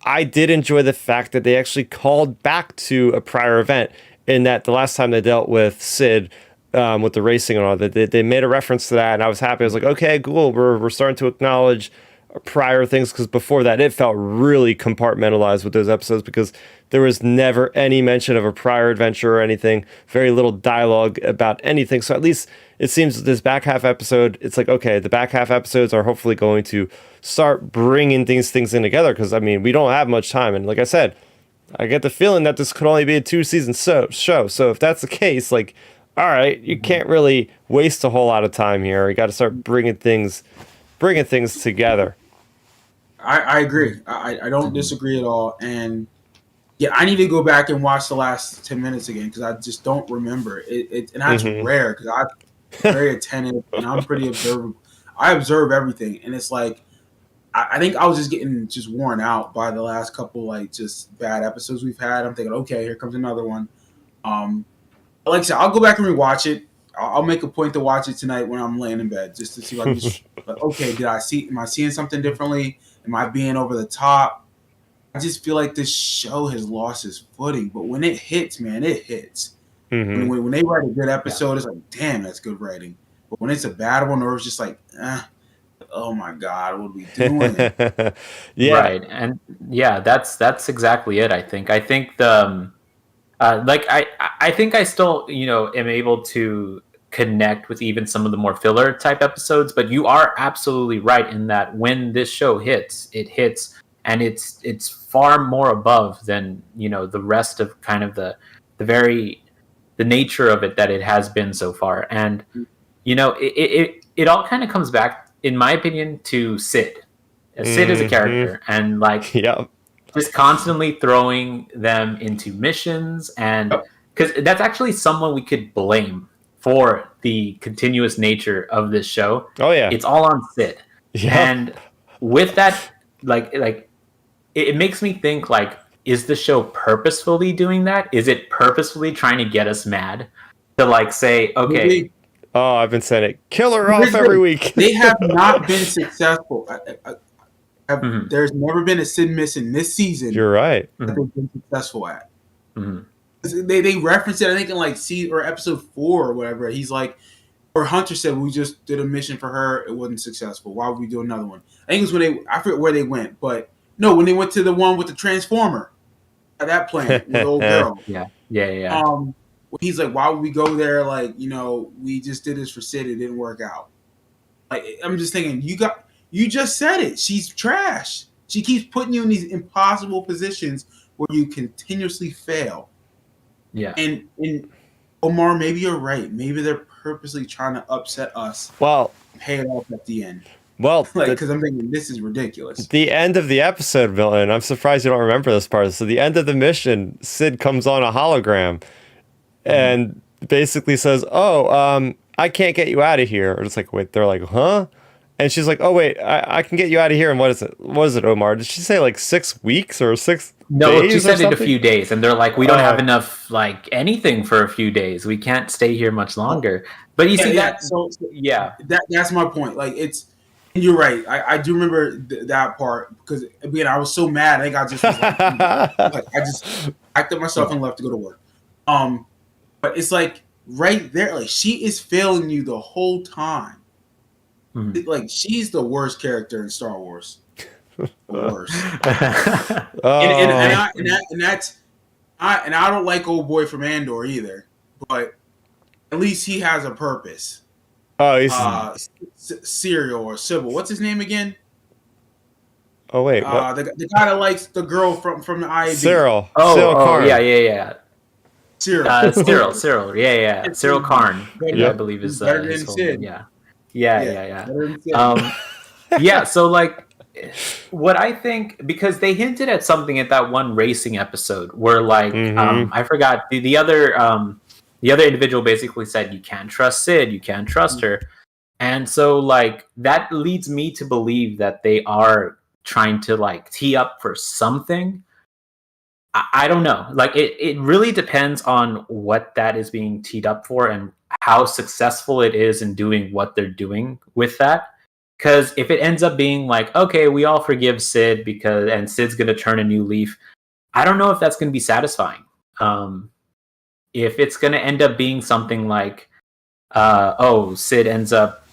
I did enjoy the fact that they actually called back to a prior event in that the last time they dealt with Sid with the racing and all that, they made a reference to that, and I was happy. I was like, okay, cool, we're starting to acknowledge prior things, because before that it felt really compartmentalized with those episodes because there was never any mention of a prior adventure or anything, very little dialogue about anything. So at least it seems this back half episode, it's like, okay, the back half episodes are hopefully going to start bringing things in together, because I mean, we don't have much time, and like I said, I get the feeling that this could only be a 2-season show. So if that's the case, like, all right, you can't really waste a whole lot of time here. You got to start bringing things together. I agree. I don't disagree at all. And yeah, I need to go back and watch the last 10 minutes again because I just don't remember it. And that's rare because I'm very attentive and I'm pretty observant. I observe everything, and it's like I think I was just getting worn out by the last couple like just bad episodes we've had. I'm thinking, okay, here comes another one. Like I said, I'll go back and rewatch it. I'll make a point to watch it tonight when I'm laying in bed, just to see if I can just like, okay, am I seeing something differently? Am I being over the top? I just feel like this show has lost its footing. But when it hits, man, it hits. When they write a good episode, it's like, damn, that's good writing. But when it's a bad one, or it's just like, oh my God, what are we doing? Yeah. Right. And yeah, that's exactly it. I think the I think I still, am able to connect with even some of the more filler type episodes, but you are absolutely right in that when this show hits, it hits, and it's far more above than, the rest of kind of the nature of it that it has been so far. And, it all kind of comes back, in my opinion, to Sid. Sid is a character, and like, yep. Just constantly throwing them into missions, and because that's actually someone we could blame for the continuous nature of this show. Oh yeah, it's all on Sid. Yeah. And with that, like it makes me think, like, is the show purposefully doing that? Is it purposefully trying to get us mad to like say, okay? Oh, I've been saying it. Kill her off every week. They have not been successful. There's never been a Sid mission this season. You're right. That they've been successful at. They referenced it, I think, in like episode 4 or whatever. He's like, or Hunter said, we just did a mission for her. It wasn't successful. Why would we do another one? I think it was I forget where they went, but no, when they went to the one with the Transformer at that planet with the old girl. Yeah. He's like, why would we go there? Like, we just did this for Sid. It didn't work out. Like, I'm just thinking, you just said it. She's trash. She keeps putting you in these impossible positions where you continuously fail. Yeah. And Omar, maybe you're right. Maybe they're purposely trying to upset us. Well, pay it off at the end. Well, because I'm thinking this is ridiculous. The end of the episode, Milton. I'm surprised you don't remember this part. So the end of the mission, Sid comes on a hologram and basically says, "Oh, I can't get you out of here." Or it's like, wait, they're like, "Huh?" And she's like, "Oh wait, I can get you out of here." And what is it? What is it, Omar? Did she say like 6 weeks or 6 No, days she said or it a few days, and they're like, "We don't have enough like anything for a few days. We can't stay here much longer." But you see that? So yeah, that's my point. Like you're right. I do remember that part because again, I was so mad. I think I just was like, I just packed up myself and left to go to work. But it's like right there, like she is failing you the whole time. Like she's the worst character in Star Wars. The worst. Oh, And I don't like old boy from Andor either, but at least he has a purpose. oh, he's. Cyril or Sybil. What's his name again? Oh wait, what? The guy that likes the girl from the IAB. Cyril. Oh, Cyril Karn. yeah. Cyril. Cyril. Yeah. Cyril Karn, Yep. I believe is Better his than whole Sid. name. Yeah. Better than Sid. Yeah, so like what I think, because they hinted at something at that one racing episode where like I forgot the other individual basically said you can't trust Sid, you can't trust her. And so like that leads me to believe that they are trying to like tee up for something. I don't know. Like it really depends on what that is being teed up for and how successful it is in doing what they're doing with that. Because if it ends up being like, okay, we all forgive Sid and Sid's going to turn a new leaf, I don't know if that's going to be satisfying. If it's going to end up being something like, Sid ends up,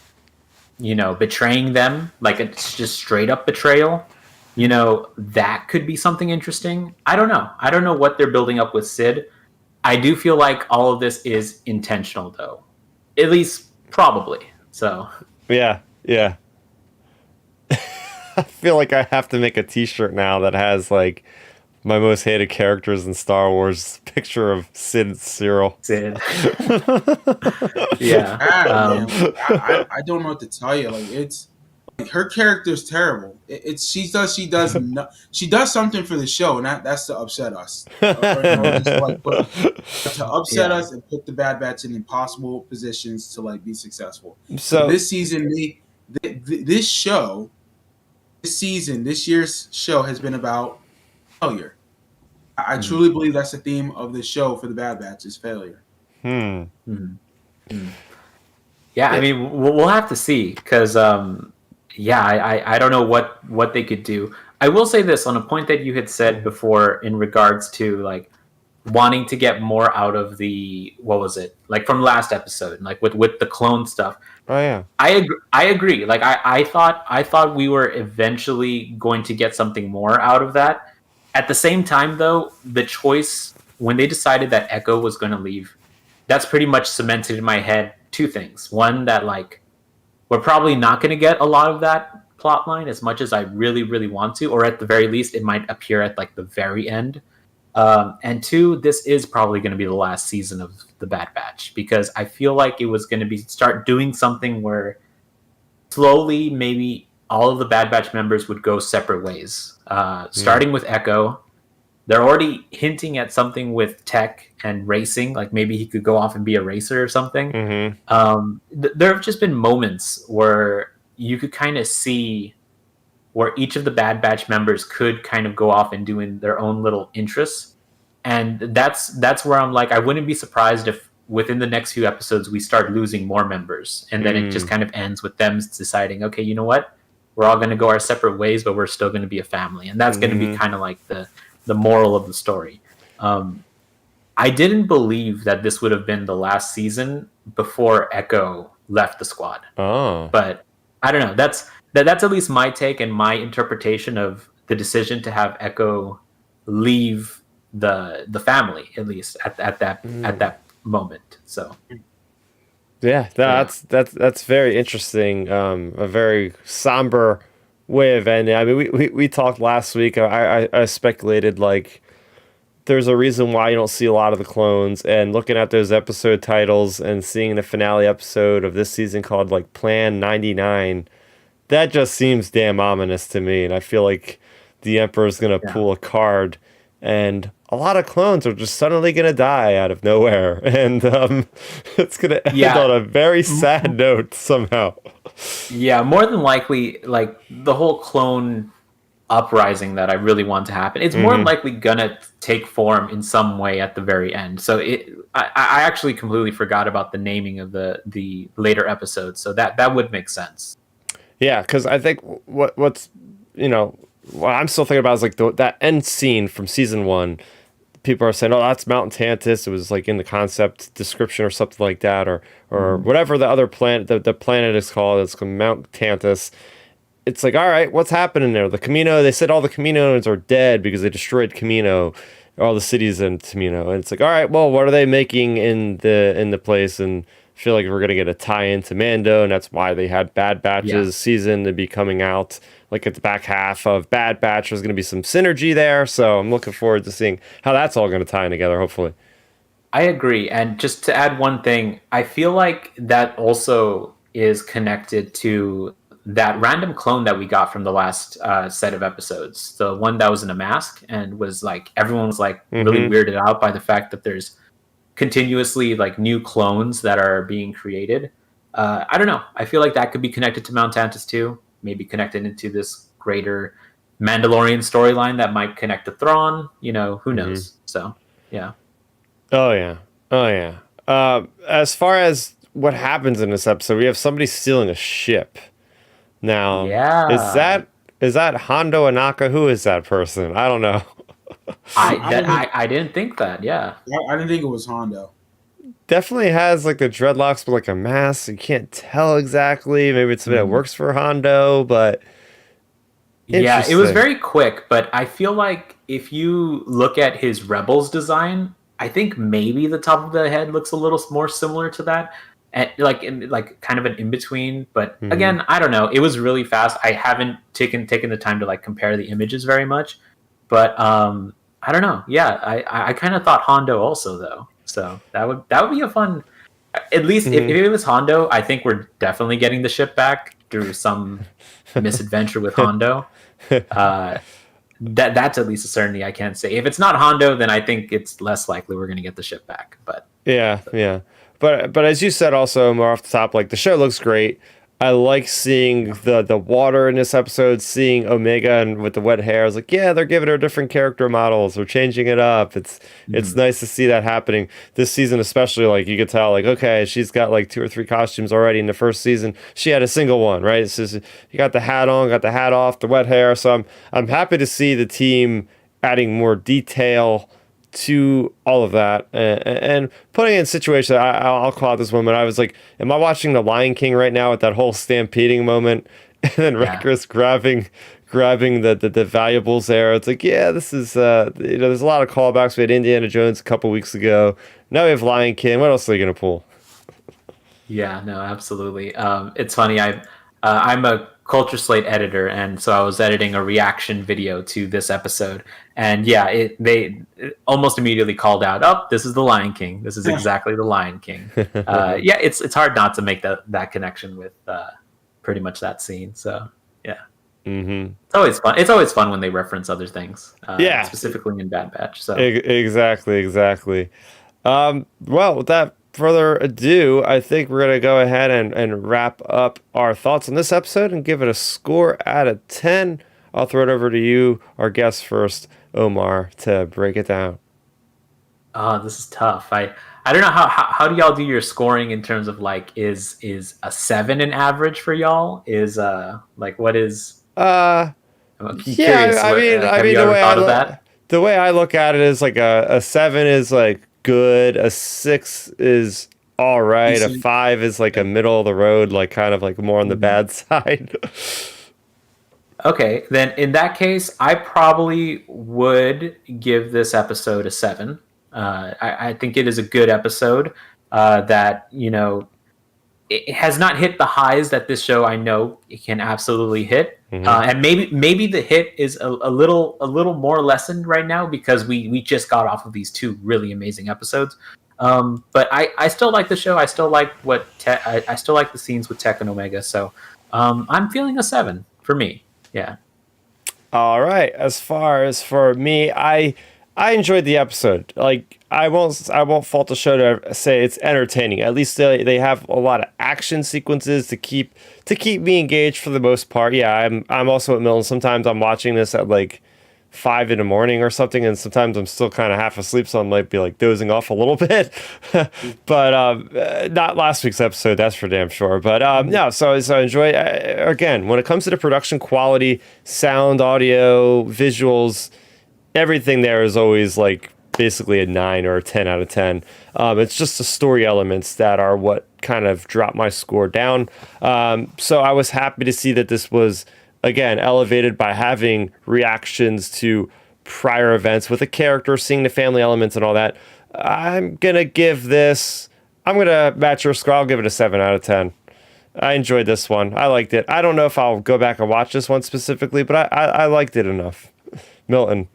betraying them, like it's just straight up betrayal, that could be something interesting. I don't know. I don't know what they're building up with Sid. I do feel like all of this is intentional, though. At least, probably. So. Yeah. I feel like I have to make a t-shirt now that has like my most hated characters in Star Wars picture of Sid and Cyril. Sid. Yeah. I don't know what to tell you. Like it's like her character's terrible. She does something for the show, and that's to upset us. To upset us and put the Bad Batch in impossible positions to like be successful. So this season, this year's show has been about failure. I truly believe that's the theme of the show for the Bad Batch is failure. Yeah, I mean, we'll have to see because, I don't know what they could do. I will say this on a point that you had said before in regards to like wanting to get more out of what was it, like from last episode, like with the clone stuff. Oh yeah, I agree. Like I thought we were eventually going to get something more out of that. At the same time, though, the choice when they decided that Echo was going to leave, that's pretty much cemented in my head two things. One, that like we're probably not going to get a lot of that plot line as much as I really, really want to, or at the very least, it might appear at like the very end. And two, this is probably going to be the last season of the Bad Batch because I feel like it was going to start doing something where slowly maybe all of the Bad Batch members would go separate ways. Starting with Echo, they're already hinting at something with Tech and racing, like maybe he could go off and be a racer or something. There have just been moments where you could kind of see where each of the Bad Batch members could kind of go off and doing their own little interests. And that's where I'm like, I wouldn't be surprised if within the next few episodes we start losing more members. And then it just kind of ends with them deciding, okay, you know what? We're all going to go our separate ways, but we're still going to be a family. And that's going to be kind of like the moral of the story. I didn't believe that this would have been the last season before Echo left the squad. Oh. But I don't know. That's at least my take and my interpretation of the decision to have Echo leave the family, at least at that moment. So yeah, that's very interesting. A very somber way of ending. I mean, we talked last week. I speculated like there's a reason why you don't see a lot of the clones, and looking at those episode titles and seeing the finale episode of this season called like Plan 99, that just seems damn ominous to me. And I feel like the Emperor's gonna pull a card, and a lot of clones are just suddenly gonna die out of nowhere, and it's gonna end on a very sad note somehow. Yeah, more than likely, like the whole clone uprising that I really want to happen, it's more than likely gonna take form in some way at the very end. So I actually completely forgot about the naming of the later episodes, so that would make sense. Yeah, because I think what's what I'm still thinking about is like that end scene from season 1, people are saying, "Oh, that's Mount Tantus." It was like in the concept description or something like that, or whatever the other planet, the planet is called. It's called Mount Tantus. It's like, all right, what's happening there? The Camino. They said all the Caminos are dead because they destroyed Camino, all the cities in Camino. And it's like, all right, well, what are they making in the place? And I feel like we're gonna get a tie-in to Mando, and that's why they had Bad Batch's season to be coming out. Like at the back half of Bad Batch, there's going to be some synergy there. So I'm looking forward to seeing how that's all going to tie in together, hopefully. I agree. And just to add one thing, I feel like that also is connected to that random clone that we got from the last set of episodes. The one that was in a mask and was like, everyone was like really weirded out by the fact that there's continuously like new clones that are being created. I don't know. I feel like that could be connected to Mount Tantus too. Maybe connected into this greater Mandalorian storyline that might connect to Thrawn. Who knows? So, yeah. Oh, yeah. As far as what happens in this episode, we have somebody stealing a ship. Now, is that Hondo Anaka? Who is that person? I don't know. I didn't think that, yeah. I didn't think it was Hondo. Definitely has like the dreadlocks with like a mask. You can't tell exactly. Maybe it's something that works for Hondo, but yeah, it was very quick. But I feel like if you look at his Rebels design, I think maybe the top of the head looks a little more similar to that, and like kind of an in between. But again, I don't know. It was really fast. I haven't taken the time to like compare the images very much, but I don't know. Yeah, I kind of thought Hondo also though. So that would be a fun. At least if it was Hondo, I think we're definitely getting the ship back through some misadventure with Hondo. That's at least a certainty I can say. If it's not Hondo, then I think it's less likely we're going to get the ship back. But yeah. But as you said, also more off the top, like the show looks great. I like seeing the water in this episode, seeing Omega and with the wet hair. I was like, yeah, they're giving her different character models. They're changing it up. It's nice to see that happening this season, especially. Like you could tell, like, okay, she's got like 2 or 3 costumes already. In the first season, she had a single one, right? It's just, you got the hat on, got the hat off, the wet hair. So I'm happy to see the team adding more detail to all of that and putting it in situations. I'll call out this moment. I was like, am I watching The Lion King right now with that whole stampeding moment? And then Wrecker's grabbing the valuables there. It's like, yeah, this is there's a lot of callbacks. We had Indiana Jones a couple weeks ago. Now we have Lion King. What else are they gonna pull? Yeah, no, absolutely. It's funny. I'm a Culture Slate editor, and so I was editing a reaction video to this episode, and yeah, they almost immediately called out, "Oh, this is the Lion King. This is exactly the Lion King." Yeah, it's hard not to make that connection with pretty much that scene. So yeah, it's always fun. It's always fun when they reference other things. Specifically in Bad Batch. So exactly. Well, with that further ado, I think we're going to go ahead and wrap up our thoughts on this episode and give it a score out of 10. I'll throw it over to you, our guest first, Omar, to break it down. Oh, this is tough. I don't know how do y'all do your scoring in terms of like is a 7 an average for y'all? Is like what is I'm curious. I mean the way I look at it is like a 7 is like good, a 6 is all right, a 5 is like a middle of the road, like kind of like more on the bad side. Okay, then in that case, I probably would give this episode a 7. I think it is a good episode that, it has not hit the highs that this show I know it can absolutely hit. And maybe the hit is a little more lessened right now because we just got off of these 2 really amazing episodes. But I still like the show. I still like I still like the scenes with Tech and Omega. So I'm feeling a 7 for me. Yeah. All right. As far as for me, I enjoyed the episode. Like I won't fault the show to say it's entertaining. At least they have a lot of action sequences to keep me engaged for the most part. Yeah, I'm also at Milton. Sometimes I'm watching this at like 5 a.m. or something, and sometimes I'm still kind of half asleep, so I might be like dozing off a little bit. But not last week's episode, that's for damn sure. But no, so I enjoy again when it comes to the production quality, sound, audio, visuals. Everything there is always like basically a 9 or a 10 out of 10. It's just the story elements that are what kind of dropped my score down. So I was happy to see that this was, again, elevated by having reactions to prior events with a character, seeing the family elements and all that. I'm going to match your score. I'll give it a 7 out of 10. I enjoyed this one. I liked it. I don't know if I'll go back and watch this one specifically, but I liked it enough. Milton.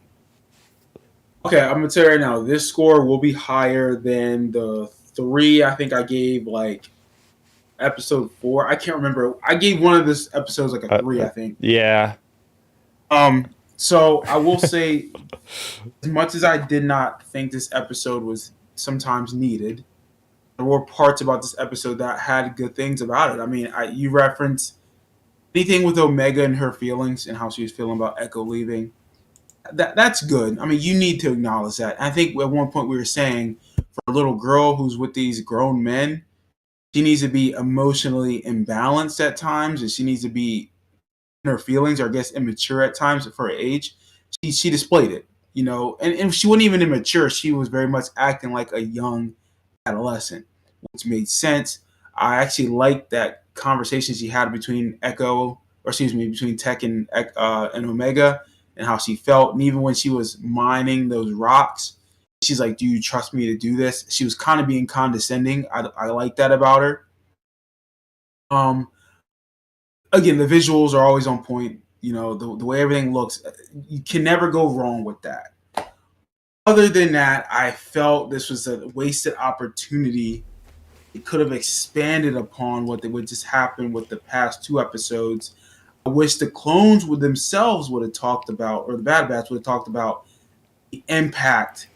Okay, I'm gonna tell you right now, this score will be higher than the 3 I think I gave like episode 4. I can't remember. I gave one of this episodes like a 3, I think. Yeah. So I will say, as much as I did not think this episode was sometimes needed, there were parts about this episode that had good things about it. I mean, you reference anything with Omega and her feelings and how she was feeling about Echo leaving. That's good. I mean, you need to acknowledge that. I think at one point we were saying for a little girl who's with these grown men, she needs to be emotionally imbalanced at times, and she needs to be in her feelings, or I guess immature at times for her age. She displayed it, and she wasn't even immature. She was very much acting like a young adolescent, which made sense. I actually liked that conversation she had between between Tech and Omega, and how she felt. And even when she was mining those rocks, she's like, "Do you trust me to do this?" She was kind of being condescending. I like that about her. Again, the visuals are always on point. The way everything looks, you can never go wrong with that. Other than that, I felt this was a wasted opportunity. It could have expanded upon what just happened with the past 2 episodes. I wish the clones themselves would have talked about, or the Bad Batch would have talked about, the impact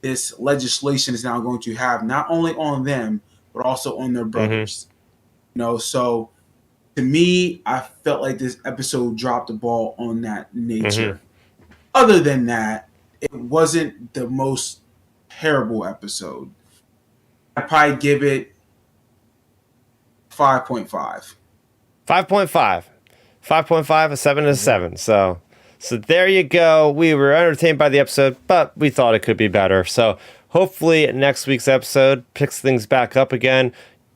this legislation is now going to have, not only on them, but also on their brothers. So to me, I felt like this episode dropped the ball on that nature. Other than that, it wasn't the most terrible episode. I'd probably give it 5.5. 5.5. 5.5, a 7 and a 7. So there you go. We were entertained by the episode, but we thought it could be better. So hopefully next week's episode picks things back up again.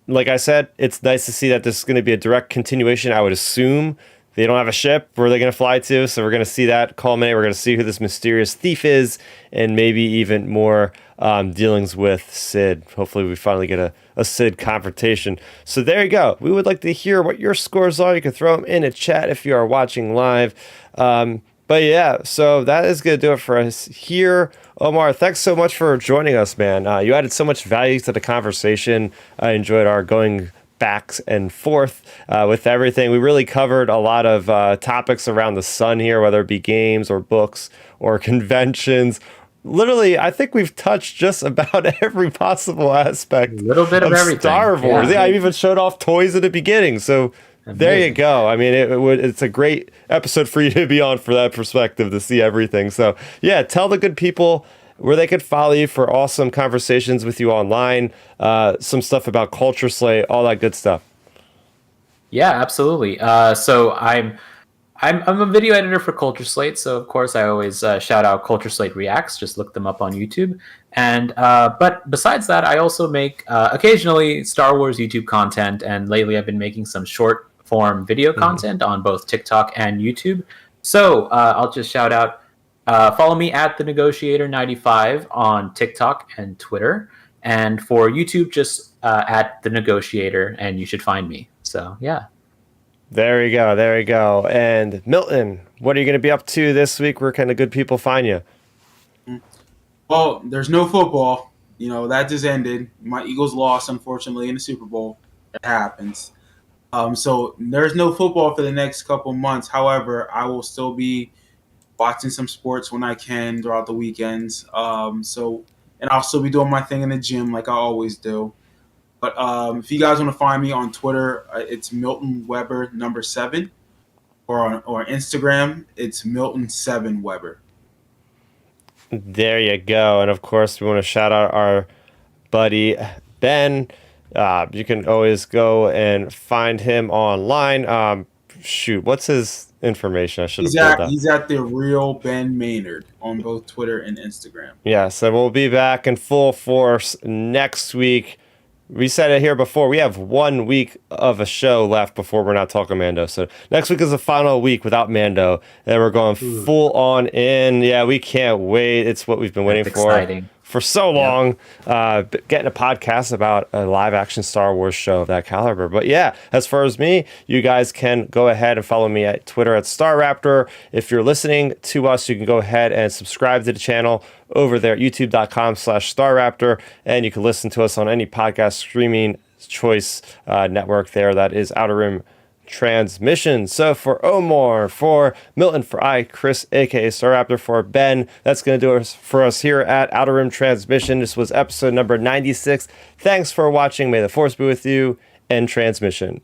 Like I said, it's nice to see that this is going to be a direct continuation. I would assume they don't have a ship where they're going to fly to, so we're going to see that culminate. We're going to see who this mysterious thief is, and maybe even more dealings with Sid. Hopefully we finally get a Sid confrontation. So there you go. We would like to hear what your scores are. You can throw them in a chat if you are watching live. But yeah, so that is going to do it for us here. Omar, thanks so much for joining us, man. You added so much value to the conversation. I enjoyed our going backs and forth with everything. We really covered a lot of topics around the sun here, whether it be games or books or conventions. Literally, I think we've touched just about every possible aspect a little bit of everything. Star Wars. Yeah, I even showed off toys at the beginning. So there you go. I mean, it's a great episode for you to be on for that perspective, to see everything. So yeah, tell the good people where they could follow you for awesome conversations with you online, some stuff about Culture Slate, all that good stuff. Yeah, absolutely. So I'm a video editor for Culture Slate, so of course I always shout out Culture Slate Reacts. Just look them up on YouTube. And but besides that, I also make occasionally Star Wars YouTube content, and lately I've been making some short form video content on both TikTok and YouTube. So I'll just shout out. Follow me at The Negotiator 95 on TikTok and Twitter. And for YouTube, just at The Negotiator, and you should find me. So, yeah. There you go. And Milton, what are you going to be up to this week? Where can the good people find you? Well, there's no football. That just ended. My Eagles lost, unfortunately, in the Super Bowl. It happens. So there's no football for the next couple months. However, I will still be watching some sports when I can throughout the weekends. And I'll still be doing my thing in the gym like I always do. But if you guys want to find me on Twitter, it's Milton Weber 7, or Instagram, it's Milton7 Weber. There you go. And of course, we want to shout out our buddy Ben. You can always go and find him online. What's his information. I should have pulled that. He's at the real Ben Maynard on both Twitter and Instagram. Yes, and we'll be back in full force next week. We said it here before. We have 1 week of a show left before we're not talking Mando. So next week is the final week without Mando. And we're going full on in. Yeah, we can't wait. It's what we've been waiting for so long. Getting a podcast about a live action Star Wars show of that caliber. But yeah, as far as me, you guys can go ahead and follow me at Twitter at Starrapter. If you're listening to us, you can go ahead and subscribe to the channel over there at youtube.com/Starrapter. And you can listen to us on any podcast streaming choice network there. That is Outer Rim Transmission. So for Omar, for Milton, for Chris, aka Starrapter, for Ben, that's going to do it for us here at Outer Rim Transmission. This was episode number 96. Thanks for watching. May the Force be with you, and transmission.